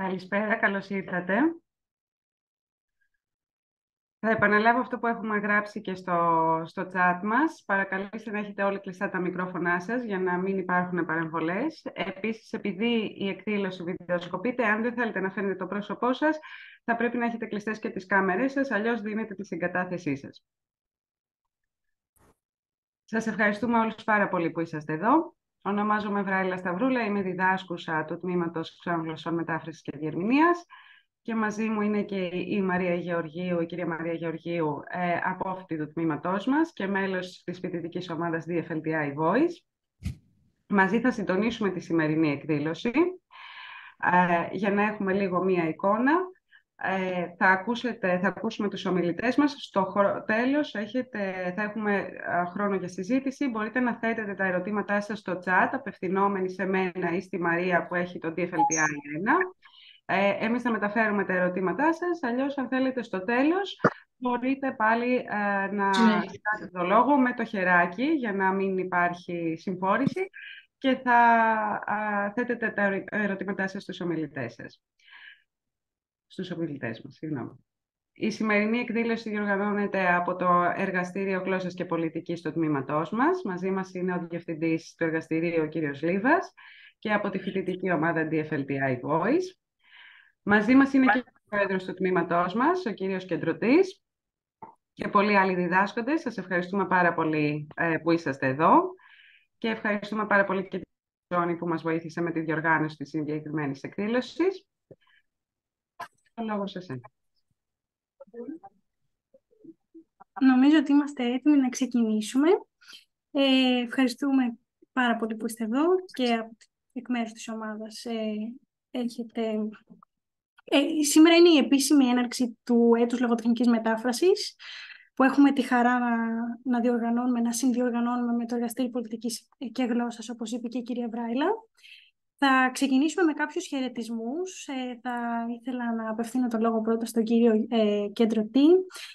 Καλησπέρα, καλώς ήρθατε. Θα επαναλάβω αυτό που έχουμε γράψει και στο chat μας. Παρακαλείστε να έχετε όλοι κλειστά τα μικρόφωνά σας για να μην υπάρχουν παρεμβολές. Επίσης, επειδή η εκδήλωση βιντεοσκοπείται, αν δεν θέλετε να φαίνεται το πρόσωπό σας, θα πρέπει να έχετε κλειστές και τις κάμερες σας, αλλιώς δίνετε τη συγκατάθεσή σας. Σας ευχαριστούμε όλους πάρα πολύ που είσαστε εδώ. Ονομάζομαι Βράιλα Σταυρούλα, είμαι διδάσκουσα του Τμήματος Ξένων Γλωσσών Μετάφρασης και Διερμηνίας και μαζί μου είναι και η Μαρία Γεωργίου, η κυρία Μαρία Γεωργίου, απόφοιτη του τμήματός μας και μέλος της φοιτητικής ομάδας DFLTI Voice. Μαζί θα συντονίσουμε τη σημερινή εκδήλωση για να έχουμε λίγο μία εικόνα. Θα ακούσουμε τους ομιλητές μας. Στο τέλος θα έχουμε χρόνο για συζήτηση. Μπορείτε να θέτετε τα ερωτήματά σας στο chat, απευθυνόμενοι σε μένα ή στη Μαρία που έχει το DFLTI 1. Εμείς θα μεταφέρουμε τα ερωτήματά σας, αλλιώς αν θέλετε στο τέλος μπορείτε πάλι να ζητάτε το λόγο με το χεράκι για να μην υπάρχει συμφόρηση και θα θέτετε τα ερωτήματά σας στους ομιλητές μας. Συγγνώμη. Η σημερινή εκδήλωση διοργανώνεται από το Εργαστήριο Γλώσσας και Πολιτικής του τμήματός μας. Μαζί μας είναι ο Διευθυντής του Εργαστηρίου, ο κύριος Λίβας, και από τη φοιτητική ομάδα DFLTI Voice. Μαζί μας είναι και ο πρόεδρος του τμήματός μας, ο κύριος Κεντρωτής, και πολλοί άλλοι διδάσκοντες. Σας ευχαριστούμε πάρα πολύ που είσαστε εδώ και ευχαριστούμε πάρα πολύ και την Ζώνη που μας βοήθησε με τη διοργάνωση της συγκεκριμένης εκδήλωσης. Το λόγο σε εσένα. Νομίζω ότι είμαστε έτοιμοι να ξεκινήσουμε. Ευχαριστούμε πάρα πολύ που είστε εδώ και εκ μέρους της ομάδας έχετε... Σήμερα είναι η επίσημη έναρξη του έτους λογοτεχνικής μετάφρασης που έχουμε τη χαρά να διοργανώνουμε, να συνδιοργανώνουμε με το Εργαστήριο Πολιτικής και Γλώσσας, όπως είπε και η κυρία Βράιλα. Θα ξεκινήσουμε με κάποιους χαιρετισμούς. Θα ήθελα να απευθύνω το λόγο πρώτα στον κύριο Κεντρωτή,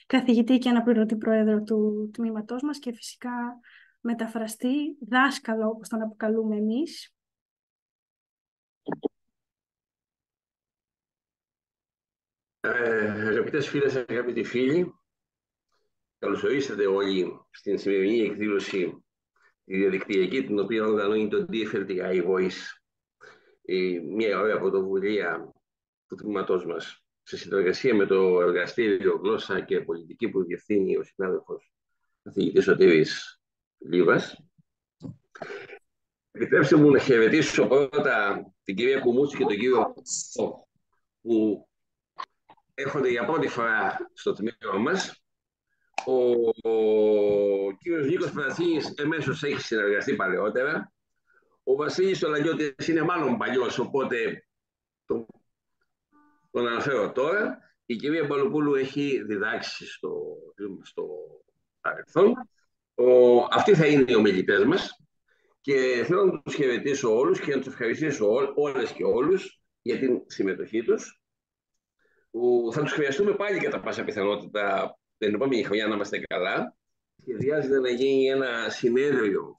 καθηγητή και αναπληρωτή πρόεδρο του τμήματός μας και φυσικά μεταφραστή, δάσκαλο όπως τον αποκαλούμε εμείς. Αγαπητές φίλες, αγαπητοί φίλοι, καλώς ορίσατε όλοι στην σημερινή εκδήλωση τη διαδικτυακή, την οποία οργανώνει το DFLTI Voice, μια ωραία πρωτοβουλία του τμήματός μας, σε συνεργασία με το Εργαστήριο Γλώσσα και Πολιτική που διευθύνει ο συνάδελφος καθηγητής Σωτήρης Λίβας. Επιτρέψτε μου να χαιρετήσω πρώτα την κυρία Κουμούτσι και τον κύριο που έρχονται για πρώτη φορά στο τμήμα μας. Ο κύριος Νίκος Πρασίνης εμέσως έχει συνεργαστεί παλαιότερα. Ο Βασίλης Ολαγιώτης είναι μάλλον παλιός, οπότε τον αναφέρω τώρα. Η κυρία Μπαλοπούλου έχει διδάξει στο παρελθόν. Αυτοί θα είναι οι ομιλητές μας και θέλω να τους χαιρετήσω όλους και να τους ευχαριστήσω όλες και όλους για την συμμετοχή τους. Θα τους χρειαστούμε πάλι κατά πάσα πιθανότητα την επόμενη χρονιά να είμαστε καλά. Σχεδιάζεται να γίνει ένα συνέδριο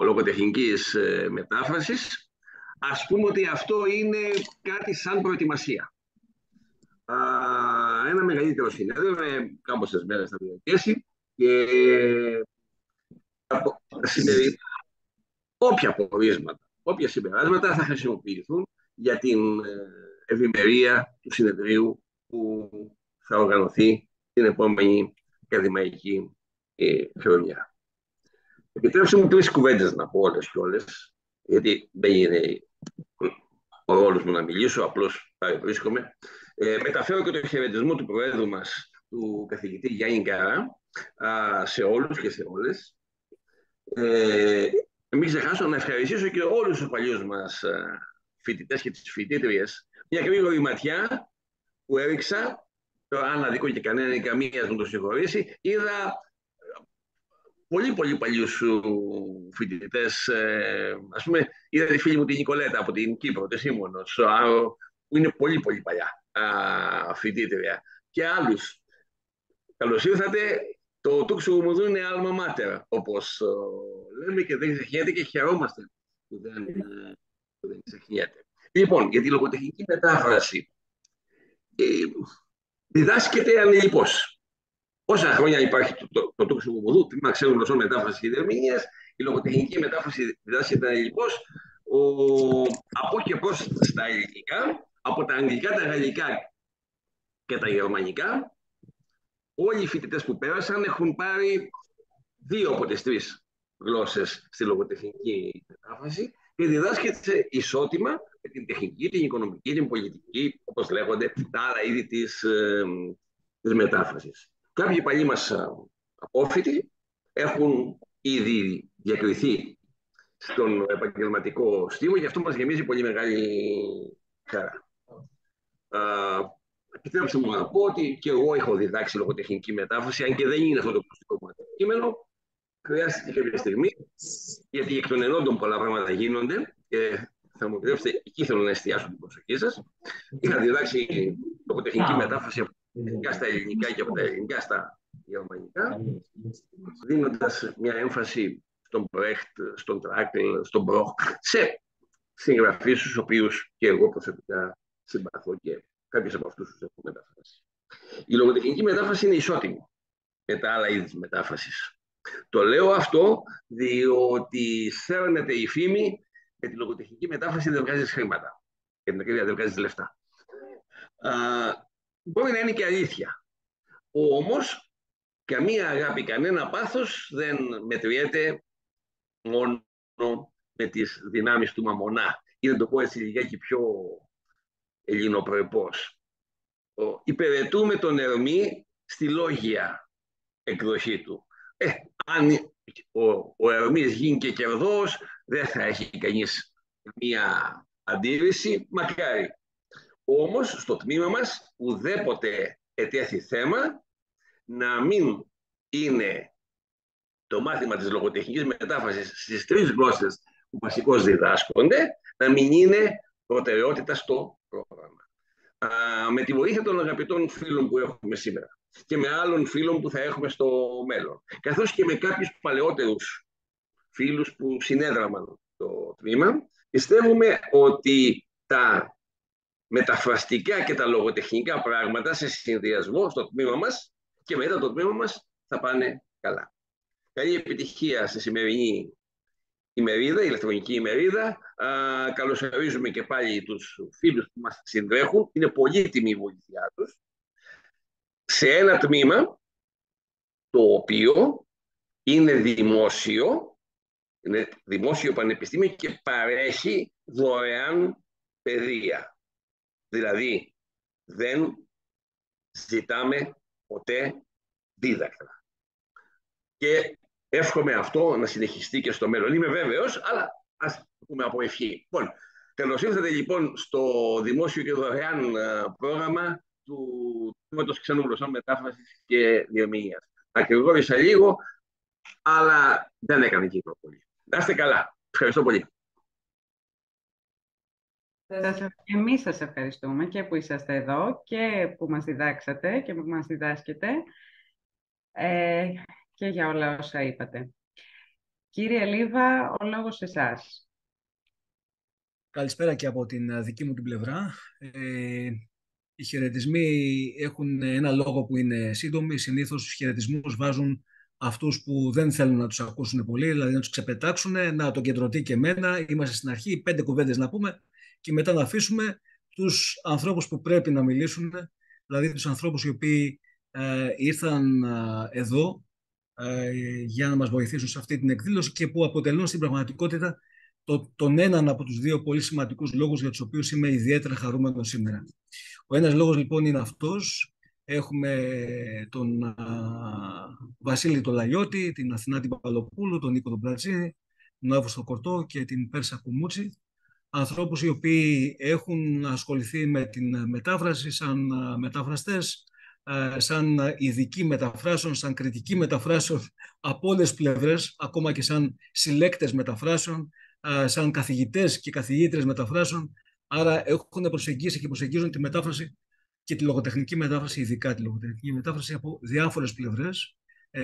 λογοτεχνικής μετάφρασης. Ας πούμε ότι αυτό είναι κάτι σαν προετοιμασία. Ένα μεγαλύτερο συνέδριο με κάμποσες μέρες θα διαρκέσει και όποια πορίσματα, όποια συμπεράσματα θα χρησιμοποιηθούν για την ευημερία του συνεδρίου που θα οργανωθεί την επόμενη ακαδημαϊκή χρονιά. Επιτρέψτε μου 3 κουβέντες να πω όλες και όλες, γιατί δεν είναι ο ρόλος μου να μιλήσω, απλώς παρευρίσκομαι. Μεταφέρω και το χαιρετισμό του Προέδρου μας, του καθηγητή Γιάννη Καρά, σε όλους και σε όλες. Μην ξεχάσω να ευχαριστήσω και όλους τους παλιούς μας φοιτητές και τις φοιτήτριες. Μια γρήγορη ματιά που έριξα, τώρα αν αδικό και καμία μου το συγχωρήσει, είδα πολύ παλιούς φοιτητές. Ας πούμε, είδα τη φίλη μου την Νικολέτα από την Κύπρο, τη Σίμωνος, που είναι πολύ παλιά φοιτήτρια, και άλλους. Καλώς ήρθατε. Το τούξου μου είναι alma mater, όπως λέμε, και δεν ξεχνιέται και χαιρόμαστε που δεν ξεχνιέται. Λοιπόν, για τη λογοτεχνική μετάφραση διδάσκεται ανελιπώς. Όσα χρόνια υπάρχει το τόξο Ποποδού, τμήμα ξένων γλωσσών μετάφραση και διερμηνίας, η λογοτεχνική μετάφραση διδάσκεται ανελιπώς από και προς στα ελληνικά, από τα αγγλικά, τα γαλλικά και τα γερμανικά. Όλοι οι φοιτητές που πέρασαν έχουν πάρει 2 από τις 3 γλώσσες στη λογοτεχνική μετάφραση και διδάσκεται ισότιμα με την τεχνική, την οικονομική, την πολιτική, όπως λέγονται, τα άλλα είδη της μετάφρασης. Κάποιοι παλιοί μας απόφοιτοι έχουν ήδη διακριθεί στον επαγγελματικό στίβο και αυτό μας γεμίζει πολύ μεγάλη χαρά. Επιτρέψτε μου να πω ότι και εγώ έχω διδάξει λογοτεχνική μετάφραση, αν και δεν είναι αυτό το προσωπικό μου αντικείμενο. Χρειάστηκε κάποια στιγμή, γιατί εκ των ενόντων πολλά πράγματα γίνονται και θα μου επιτρέψετε, εκεί θέλω να εστιάσω την προσοχή σας. Είχα διδάξει λογοτεχνική μετάφραση από τα ελληνικά στα ελληνικά και από τα ελληνικά στα γερμανικά, δίνοντας μια έμφαση στον Μπρέχτ, στον Τράκλ, στον Μπροχ, σε συγγραφείς στους οποίους και εγώ προσωπικά συμπαθώ και κάποιες από αυτούς τους έχω μεταφράσει. Η λογοτεχνική μετάφραση είναι ισότιμη με τα άλλα είδη της μετάφρασης. Το λέω αυτό διότι σέρνεται η φήμη με τη λογοτεχνική μετάφραση δεν βγάζεις χρήματα. Και την ακρίβεια δεν βγάζεις λεφτά. Μπορεί να είναι και αλήθεια. Όμως, καμία αγάπη, κανένα πάθος δεν μετριέται μόνο με τις δυνάμεις του μαμονά. Ή να το πω έτσι λιγάκι πιο ελληνοπρεπώς. Υπηρετούμε τον Ερμή στη λόγια εκδοχή του. Αν ο Ερμής γίνει και κερδός, δεν θα έχει κανείς μία αντίρρηση, μακάρι. Όμως, στο τμήμα μας, ουδέποτε ετέθη θέμα να μην είναι το μάθημα της λογοτεχνικής μετάφρασης στις 3 γλώσσες που βασικώς διδάσκονται, να μην είναι προτεραιότητα στο πρόγραμμα. Με τη βοήθεια των αγαπητών φίλων που έχουμε σήμερα και με άλλων φίλων που θα έχουμε στο μέλλον, καθώς και με κάποιους παλαιότερους φίλους που συνέδραμαν το τμήμα, πιστεύουμε ότι τα μεταφραστικά και τα λογοτεχνικά πράγματα σε συνδυασμό στο τμήμα μας και μετά το τμήμα μας θα πάνε καλά. Καλή επιτυχία στη σημερινή ημερίδα, η ηλεκτρονική ημερίδα. Καλωσορίζουμε και πάλι τους φίλους που μας συντρέχουν. Είναι πολύτιμη η βοήθειά τους. Σε ένα τμήμα το οποίο είναι δημόσιο πανεπιστήμιο και παρέχει δωρεάν παιδεία. Δηλαδή δεν ζητάμε ποτέ δίδακτρα. Και εύχομαι αυτό να συνεχιστεί και στο μέλλον. Είμαι βέβαιος, αλλά ας πούμε από ευχή. Λοιπόν, καλώς ήρθατε λοιπόν στο δημόσιο και δωρεάν πρόγραμμα του Τμήματος Ξένων Γλωσσών Μετάφρασης και Διερμηνίας. Ακρηγόρησα λίγο, αλλά δεν έκανε κύκλο πολύ. Να είστε καλά. Ευχαριστώ πολύ. Εμείς σας ευχαριστούμε και που είσαστε εδώ και που μας διδάξατε και που μας διδάσκετε και για όλα όσα είπατε. Κύριε Λίβα, ο λόγος σε εσάς. Καλησπέρα και από την δική μου την πλευρά. Οι χαιρετισμοί έχουν ένα λόγο που είναι σύντομοι. Συνήθως τους χαιρετισμούς βάζουν αυτούς που δεν θέλουν να τους ακούσουν πολύ, δηλαδή να τους ξεπετάξουν, να τον κεντρωτεί και εμένα. Είμαστε στην αρχή, 5 κουβέντες να πούμε και μετά να αφήσουμε τους ανθρώπους που πρέπει να μιλήσουν, δηλαδή τους ανθρώπους οι οποίοι ήρθαν εδώ για να μας βοηθήσουν σε αυτή την εκδήλωση και που αποτελούν στην πραγματικότητα τον έναν από τους 2 πολύ σημαντικούς λόγους για τους οποίους είμαι ιδιαίτερα χαρούμενος σήμερα. Ο ένας λόγος λοιπόν είναι αυτός. Έχουμε τον Βασίλη τον Λαγιώτη, την Αθηνά την Παπαλοπούλου, τον Νίκο τον Πρατζίνη, τον Αύγουστο Κορτό και την Πέρσα Κουμούτσι. Ανθρώπους οι οποίοι έχουν ασχοληθεί με την μετάφραση σαν μεταφραστές, σαν ειδικοί μεταφράσεων, σαν κριτικοί μεταφράσεων από όλες τις πλευρές, ακόμα και σαν συλλέκτες μεταφράσεων, σαν καθηγητές και καθηγήτρες μεταφράσεων. Άρα έχουν προσεγγίσει και προσεγγίζουν τη μετάφραση και τη λογοτεχνική μετάφραση, ειδικά τη λογοτεχνική μετάφραση από διάφορες πλευρές,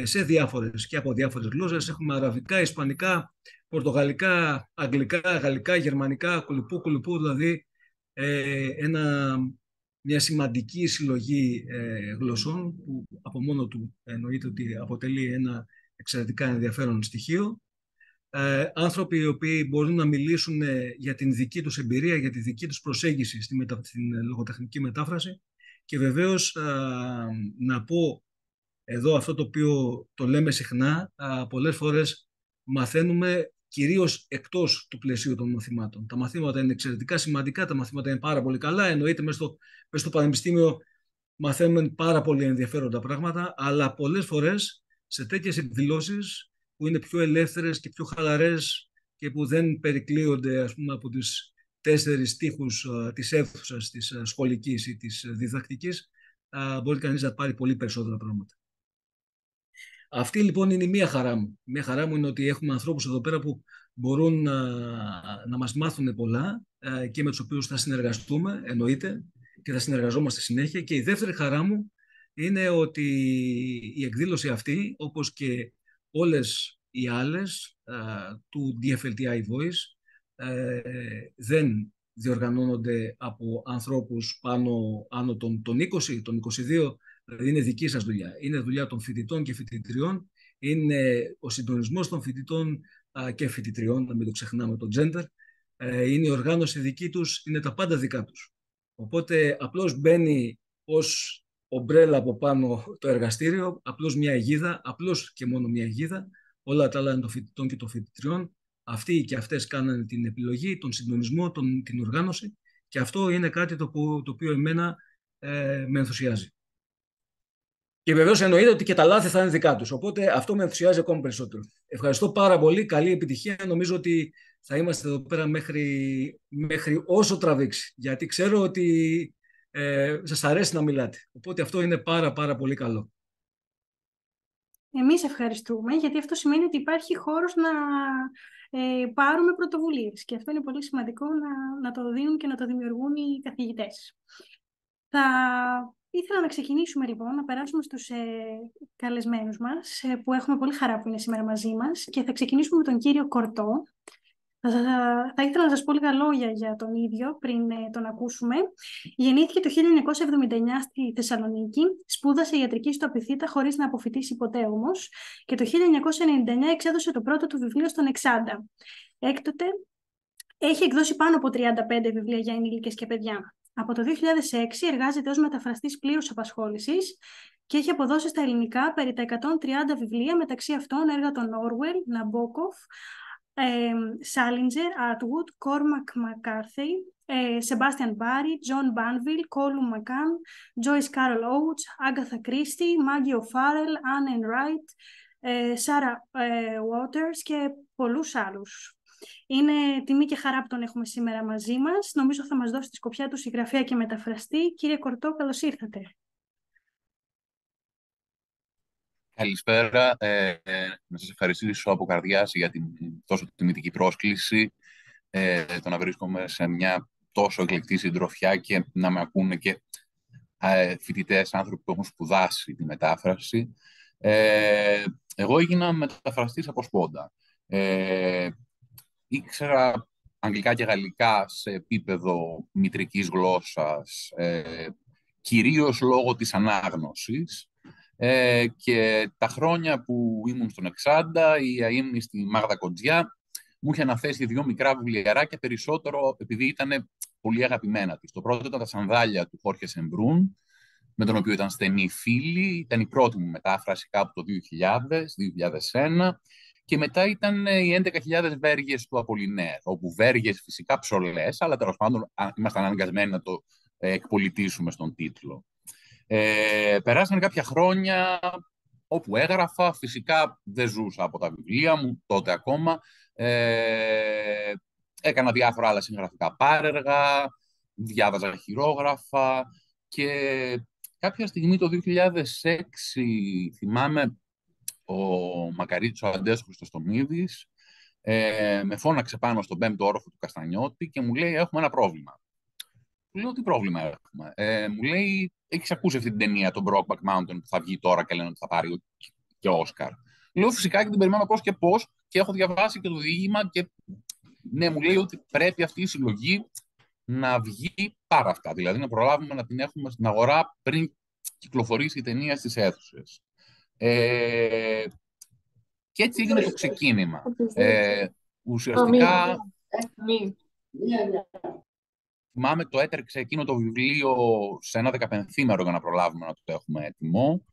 σε διάφορες και από διάφορες γλώσσες. Έχουμε αραβικά, ισπανικά, πορτογαλικά, αγγλικά, γαλλικά, γερμανικά, κουλουπού, δηλαδή μια σημαντική συλλογή γλωσσών που από μόνο του εννοείται ότι αποτελεί ένα εξαιρετικά ενδιαφέρον στοιχείο. Άνθρωποι οι οποίοι μπορούν να μιλήσουν για την δική τους εμπειρία, για τη δική τους προσέγγιση στην λογοτεχνική μετάφραση και βεβαίως να πω εδώ αυτό το οποίο το λέμε συχνά, πολλές φορές μαθαίνουμε κυρίως εκτός του πλαισίου των μαθημάτων. Τα μαθήματα είναι εξαιρετικά σημαντικά, τα μαθήματα είναι πάρα πολύ καλά, εννοείται μέσα στο πανεπιστήμιο μαθαίνουμε πάρα πολύ ενδιαφέροντα πράγματα, αλλά πολλές φορές σε τέτοιες εκδηλώσεις που είναι πιο ελεύθερες και πιο χαλαρές και που δεν περικλείονται, ας πούμε, από τις 4 τοίχους της αίθουσας, της σχολικής ή της διδακτικής, μπορεί κανείς να πάρει πολύ περισσότερα πράγματα. Αυτή λοιπόν είναι η μία χαρά μου. Η μία χαρά μου είναι ότι έχουμε ανθρώπους εδώ πέρα που μπορούν να μας μάθουν πολλά και με τους οποίους θα συνεργαστούμε, εννοείται, και θα συνεργαζόμαστε συνέχεια. Και η δεύτερη χαρά μου είναι ότι η εκδήλωση αυτή, όπως και όλες οι άλλες του DFLTI Voice, δεν διοργανώνονται από ανθρώπους άνω των 20, των 22, δηλαδή είναι δική σας δουλειά. Είναι δουλειά των φοιτητών και φοιτητριών, είναι ο συντονισμός των φοιτητών και φοιτητριών, να μην το ξεχνάμε το gender, είναι η οργάνωση δική τους, είναι τα πάντα δικά τους. Οπότε απλώς μπαίνει ως ομπρέλα από πάνω το εργαστήριο, απλώς μια αιγίδα, απλώς και μόνο μια αιγίδα, όλα τα άλλα είναι των φοιτητών και των φοιτητριών. Αυτοί και αυτές κάνανε την επιλογή, τον συντονισμό, την οργάνωση και αυτό είναι κάτι το οποίο εμένα με ενθουσιάζει. Και βεβαίως εννοείται ότι και τα λάθη θα είναι δικά τους, οπότε αυτό με ενθουσιάζει ακόμη περισσότερο. Ευχαριστώ πάρα πολύ, καλή επιτυχία. Νομίζω ότι θα είμαστε εδώ πέρα μέχρι όσο τραβήξει, γιατί ξέρω ότι σας αρέσει να μιλάτε. Οπότε αυτό είναι πάρα πολύ καλό. Εμείς ευχαριστούμε, γιατί αυτό σημαίνει ότι υπάρχει χώρος να πάρουμε πρωτοβουλίες. Και αυτό είναι πολύ σημαντικό να το δίνουν και να το δημιουργούν οι καθηγητές. Θα ήθελα να ξεκινήσουμε λοιπόν, να περάσουμε στους καλεσμένους μας, που έχουμε πολύ χαρά που είναι σήμερα μαζί μας. Και θα ξεκινήσουμε με τον κύριο Κορτό. Θα ήθελα να σας πω λίγα λόγια για τον ίδιο πριν τον ακούσουμε. Γεννήθηκε το 1979 στη Θεσσαλονίκη, σπούδασε ιατρική στο Απιθύτα χωρίς να αποφοιτήσει ποτέ όμως και το 1999 εξέδωσε το πρώτο του βιβλίο στον Εξάντα. Έκτοτε έχει εκδώσει πάνω από 35 βιβλία για ενήλικες και παιδιά. Από το 2006 εργάζεται ως μεταφραστής πλήρους απασχόλησης και έχει αποδώσει στα ελληνικά περί τα 130 βιβλία, μεταξύ αυτών έργα των Orwell, Ναμπόκοφ, Σάλιντζερ, Atwood, Cormac McCarthy, Sebastian Barry, John Banville, Colum McCann, Joyce Carol Oates, Agatha Christie, Maggie O'Farrell, Anne Enright, Sarah Waters και πολλούς άλλους. Είναι τιμή και χαρά που τον έχουμε σήμερα μαζί μας. Νομίζω θα μας δώσει τη σκοπιά του συγγραφέα και μεταφραστή. Κύριε Κορτό, καλώς ήρθατε. Καλησπέρα. Να σας ευχαριστήσω από καρδιάς για την τόσο τιμητική πρόσκληση. Το να βρίσκομαι σε μια τόσο εκλεκτή συντροφιά και να με ακούνε και φοιτητές, άνθρωποι που έχουν σπουδάσει τη μετάφραση. Εγώ έγινα μεταφραστής από σπόντα. Ήξερα αγγλικά και γαλλικά σε επίπεδο μητρικής γλώσσας, κυρίως λόγω της ανάγνωσης. Και τα χρόνια που ήμουν στον Εξάντα, η αείμνηστη Μάγδα Κοντζιά μου είχε αναθέσει 2 μικρά βιβλιαράκια, περισσότερο επειδή ήταν πολύ αγαπημένα της. Το πρώτο ήταν τα Σανδάλια του Χόρχε Σεμπρούν, με τον οποίο ήταν στενή φίλη. Ήταν η πρώτη μου μετάφραση κάπου το 2000-2001. Και μετά ήταν οι 11.000 βέργες του Απολινέρ, όπου βέργες φυσικά ψωλές, αλλά τέλος πάντων ήμασταν αναγκασμένοι να το εκπολιτήσουμε στον τίτλο. Περάσαν κάποια χρόνια όπου έγραφα, φυσικά δεν ζούσα από τα βιβλία μου τότε ακόμα, έκανα διάφορα άλλα συγγραφικά πάρεργα, διάβαζα χειρόγραφα και κάποια στιγμή το 2006 θυμάμαι ο Μακαρίτης ο Αντέος Χριστοστομίδης με φώναξε πάνω στον 5ο όροφο του Καστανιώτη και μου λέει έχουμε ένα πρόβλημα. Του λέω τι πρόβλημα έχουμε. Μου λέει έχεις ακούσει αυτή την ταινία, τον Brokeback Mountain που θα βγει τώρα και λένε ότι θα πάρει και Όσκαρ. Λέω φυσικά και την περιμένω πώς και έχω διαβάσει και το διήγημα και ναι, μου λέει ότι πρέπει αυτή η συλλογή να βγει πάρα αυτά. Δηλαδή να προλάβουμε να την έχουμε στην αγορά πριν κυκλοφορήσει η ταινία στις αίθουσες. Και έτσι έγινε το ξεκίνημα. Ουσιαστικά, θυμάμαι το έτρεξε εκείνο το βιβλίο σε ένα 15 για να προλάβουμε να το έχουμε έτοιμο.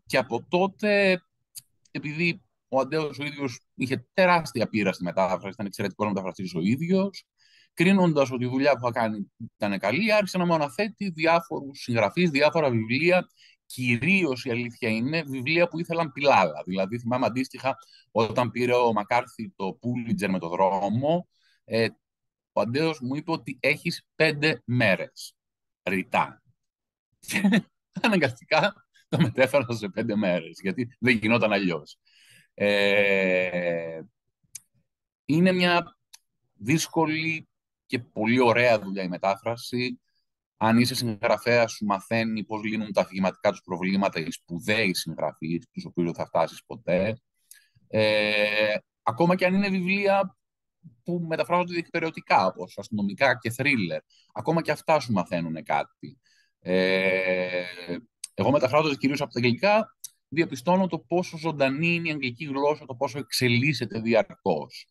Και από τότε, επειδή ο Αντέος ο ίδιος είχε τεράστια πείρα στη μετάφραση, ήταν εξαιρετικός μεταφραστής ο ίδιος, κρίνοντας ότι η δουλειά που είχα κάνει ήταν καλή, άρχισε να μου αναθέτει διάφορους συγγραφείς, διάφορα βιβλία. Κυρίως η αλήθεια είναι βιβλία που ήθελαν πιλάλα. Δηλαδή, θυμάμαι αντίστοιχα όταν πήρε ο Μακάρθι το Πούλιτζερ με το δρόμο, ο Αντέος μου είπε ότι έχεις 5 μέρες ρητά. Και αναγκαστικά το μετέφερα σε 5 μέρες, γιατί δεν γινόταν αλλιώς. Είναι μια δύσκολη και πολύ ωραία δουλειά η μετάφραση. Αν είσαι συγγραφέας, σου μαθαίνει πώς λύνουν τα αφηγηματικά τους προβλήματα οι σπουδαίοι συγγραφείς, τους οποίους δεν θα φτάσεις ποτέ. Ακόμα και αν είναι βιβλία που μεταφράζονται διεκπεραιωτικά, όπως αστυνομικά και θρίλερ. Ακόμα και αυτά σου μαθαίνουν κάτι. Εγώ μεταφράζοντας κυρίως από τα αγγλικά, διαπιστώνω το πόσο ζωντανή είναι η αγγλική γλώσσα, το πόσο εξελίσσεται διαρκώς.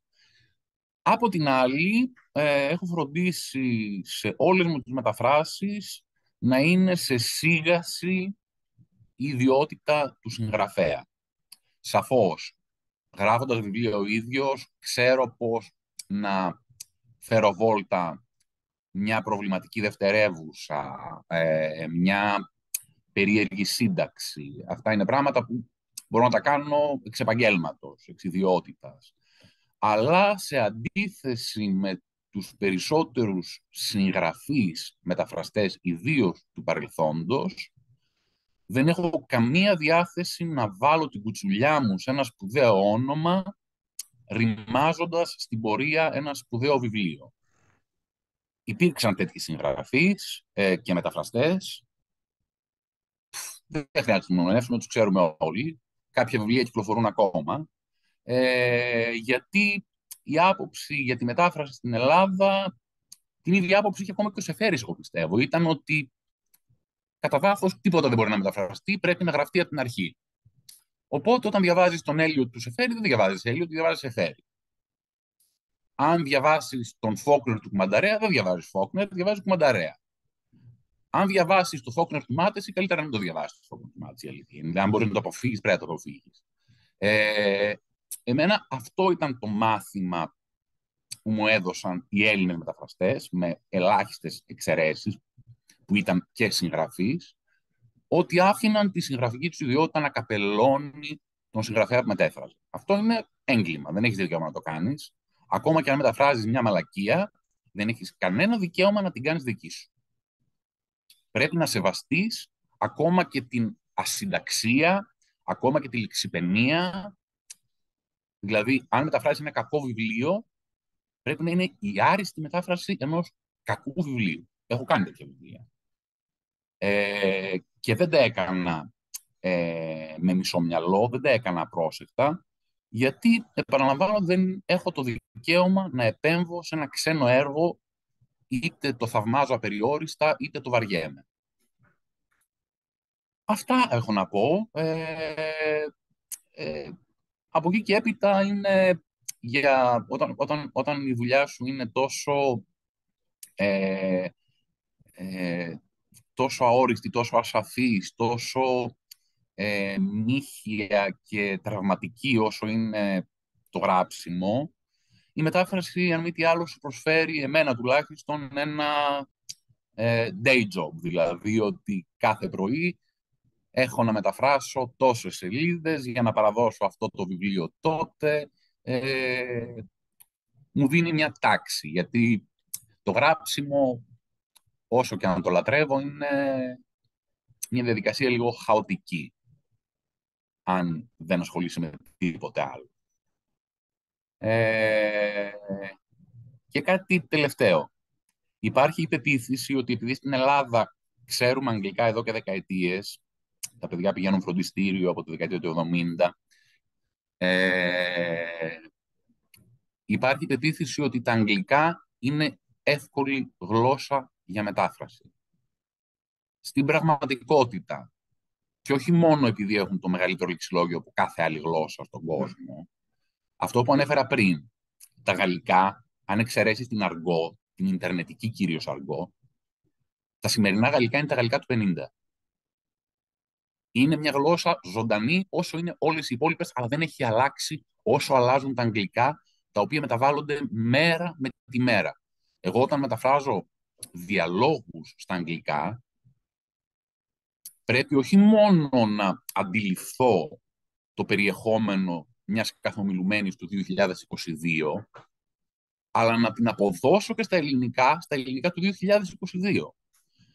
Από την άλλη, έχω φροντίσει σε όλες μου τις μεταφράσεις να είναι σε σίγαση η ιδιότητα του συγγραφέα. Σαφώς, γράφοντας βιβλίο ο ίδιος, ξέρω πώς να φέρω βόλτα μια προβληματική δευτερεύουσα, μια περίεργη σύνταξη. Αυτά είναι πράγματα που μπορώ να τα κάνω εξ επαγγέλματος, εξ ιδιότητας. Αλλά σε αντίθεση με τους περισσότερους συγγραφείς μεταφραστές, ιδίως του παρελθόντος, δεν έχω καμία διάθεση να βάλω την κουτσουλιά μου σε ένα σπουδαίο όνομα, ρημάζοντας στην πορεία ένα σπουδαίο βιβλίο. Υπήρξαν τέτοιοι συγγραφείς και μεταφραστές. Δεν χρειάζεται να τους μονονεύσουμε, τους ξέρουμε όλοι. Κάποια βιβλία κυκλοφορούν ακόμα. Γιατί η άποψη για τη μετάφραση στην Ελλάδα, την ίδια άποψη είχε ακόμα και ο Σεφέρης, εγώ πιστεύω. Ήταν ότι κατά βάθος τίποτα δεν μπορεί να μεταφραστεί, πρέπει να γραφτεί από την αρχή. Οπότε όταν διαβάζεις τον Έλιο του Σεφέρη, δεν διαβάζεις Έλιο, διαβάζεις Σεφέρη. Αν διαβάσεις τον Φόκνερ του Κουμανταρέα, δεν διαβάζεις Φόκνερ, διαβάζεις Κουμανταρέα. Αν διαβάσεις το Φόκνερ του Μάτεση, καλύτερα να μην το διαβάσεις το Φόκνερ του Μάτεση. Αν μπορεί να το αποφύγεις, πρέπει να το αποφύγεις. Εμένα αυτό ήταν το μάθημα που μου έδωσαν οι Έλληνες μεταφραστές, με ελάχιστες εξαιρέσεις, που ήταν και συγγραφείς, ότι άφηναν τη συγγραφική τους ιδιότητα να καπελώνει τον συγγραφέα που μετέφραζε. Αυτό είναι έγκλημα, δεν έχεις δικαίωμα να το κάνεις. Ακόμα και αν μεταφράζεις μια μαλακία, δεν έχεις κανένα δικαίωμα να την κάνεις δική σου. Πρέπει να σεβαστείς ακόμα και την ασυνταξία, ακόμα και τη ληξιπαινία. Δηλαδή, αν μεταφράζεις ένα κακό βιβλίο, πρέπει να είναι η άριστη μετάφραση ενός κακού βιβλίου. Έχω κάνει τέτοια βιβλία. Και δεν τα έκανα με μισό μυαλό, δεν τα έκανα απρόσεκτα, γιατί, επαναλαμβάνω, δεν έχω το δικαίωμα να επέμβω σε ένα ξένο έργο, είτε το θαυμάζω απεριόριστα, είτε το βαριέμαι. Αυτά έχω να πω. Από εκεί και έπειτα είναι όταν η δουλειά σου είναι τόσο αόριστη, τόσο ασαφής, τόσο νύχια και τραυματική όσο είναι το γράψιμο, η μετάφραση, αν μη τι άλλο, σου προσφέρει εμένα τουλάχιστον ένα day job, δηλαδή ότι κάθε πρωί έχω να μεταφράσω τόσες σελίδες για να παραδώσω αυτό το βιβλίο τότε. Μου δίνει μια τάξη, γιατί το γράψιμο, όσο και αν το λατρεύω, είναι μια διαδικασία λίγο χαοτική, αν δεν ασχολείσαι με τίποτε άλλο. Και κάτι τελευταίο. Υπάρχει η πεποίθηση ότι επειδή στην Ελλάδα ξέρουμε αγγλικά εδώ και δεκαετίες, τα παιδιά πηγαίνουν φροντιστήριο από τη δεκαετία του 70, υπάρχει η πεποίθηση ότι τα αγγλικά είναι εύκολη γλώσσα για μετάφραση. Στην πραγματικότητα, και όχι μόνο επειδή έχουν το μεγαλύτερο λεξιλόγιο από κάθε άλλη γλώσσα στον κόσμο, αυτό που ανέφερα πριν, τα γαλλικά, αν εξαιρέσεις την αργό, την ιντερνετική κυρίως αργό, τα σημερινά γαλλικά είναι τα γαλλικά του 50. Είναι μια γλώσσα ζωντανή όσο είναι όλες οι υπόλοιπες, αλλά δεν έχει αλλάξει όσο αλλάζουν τα αγγλικά, τα οποία μεταβάλλονται μέρα με τη μέρα. Εγώ όταν μεταφράζω διαλόγους στα αγγλικά, πρέπει όχι μόνο να αντιληφθώ το περιεχόμενο μιας καθομιλουμένης του 2022, αλλά να την αποδώσω και στα ελληνικά του 2022.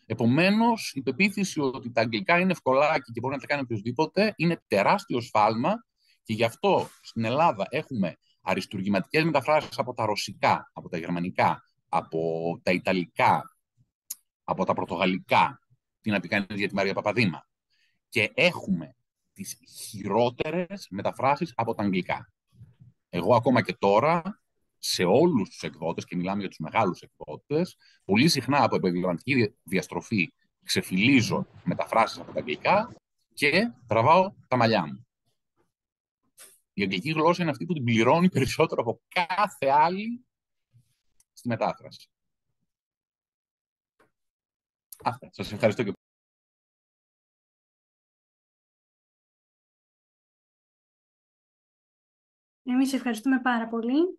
Επομένως, η πεποίθηση ότι τα αγγλικά είναι ευκολάκι και μπορεί να τα κάνει οποιοδήποτε είναι τεράστιο σφάλμα και γι' αυτό στην Ελλάδα έχουμε αριστουργηματικές μεταφράσεις από τα ρωσικά, από τα γερμανικά, από τα ιταλικά, από τα πορτογαλικά, τι να πει κανείς για τη Μαρία Παπαδήμα. Και έχουμε τις χειρότερες μεταφράσεις από τα αγγλικά. Εγώ ακόμα και τώρα, σε όλους τους εκδότες, και μιλάμε για τους μεγάλους εκδότες, πολύ συχνά από επαγγελματική διαστροφή ξεφυλίζω μεταφράσεις από τα αγγλικά και τραβάω τα μαλλιά μου. Η αγγλική γλώσσα είναι αυτή που την πληρώνει περισσότερο από κάθε άλλη στη μετάφραση. Αυτά. Σας ευχαριστώ και εμείς ευχαριστούμε πάρα πολύ.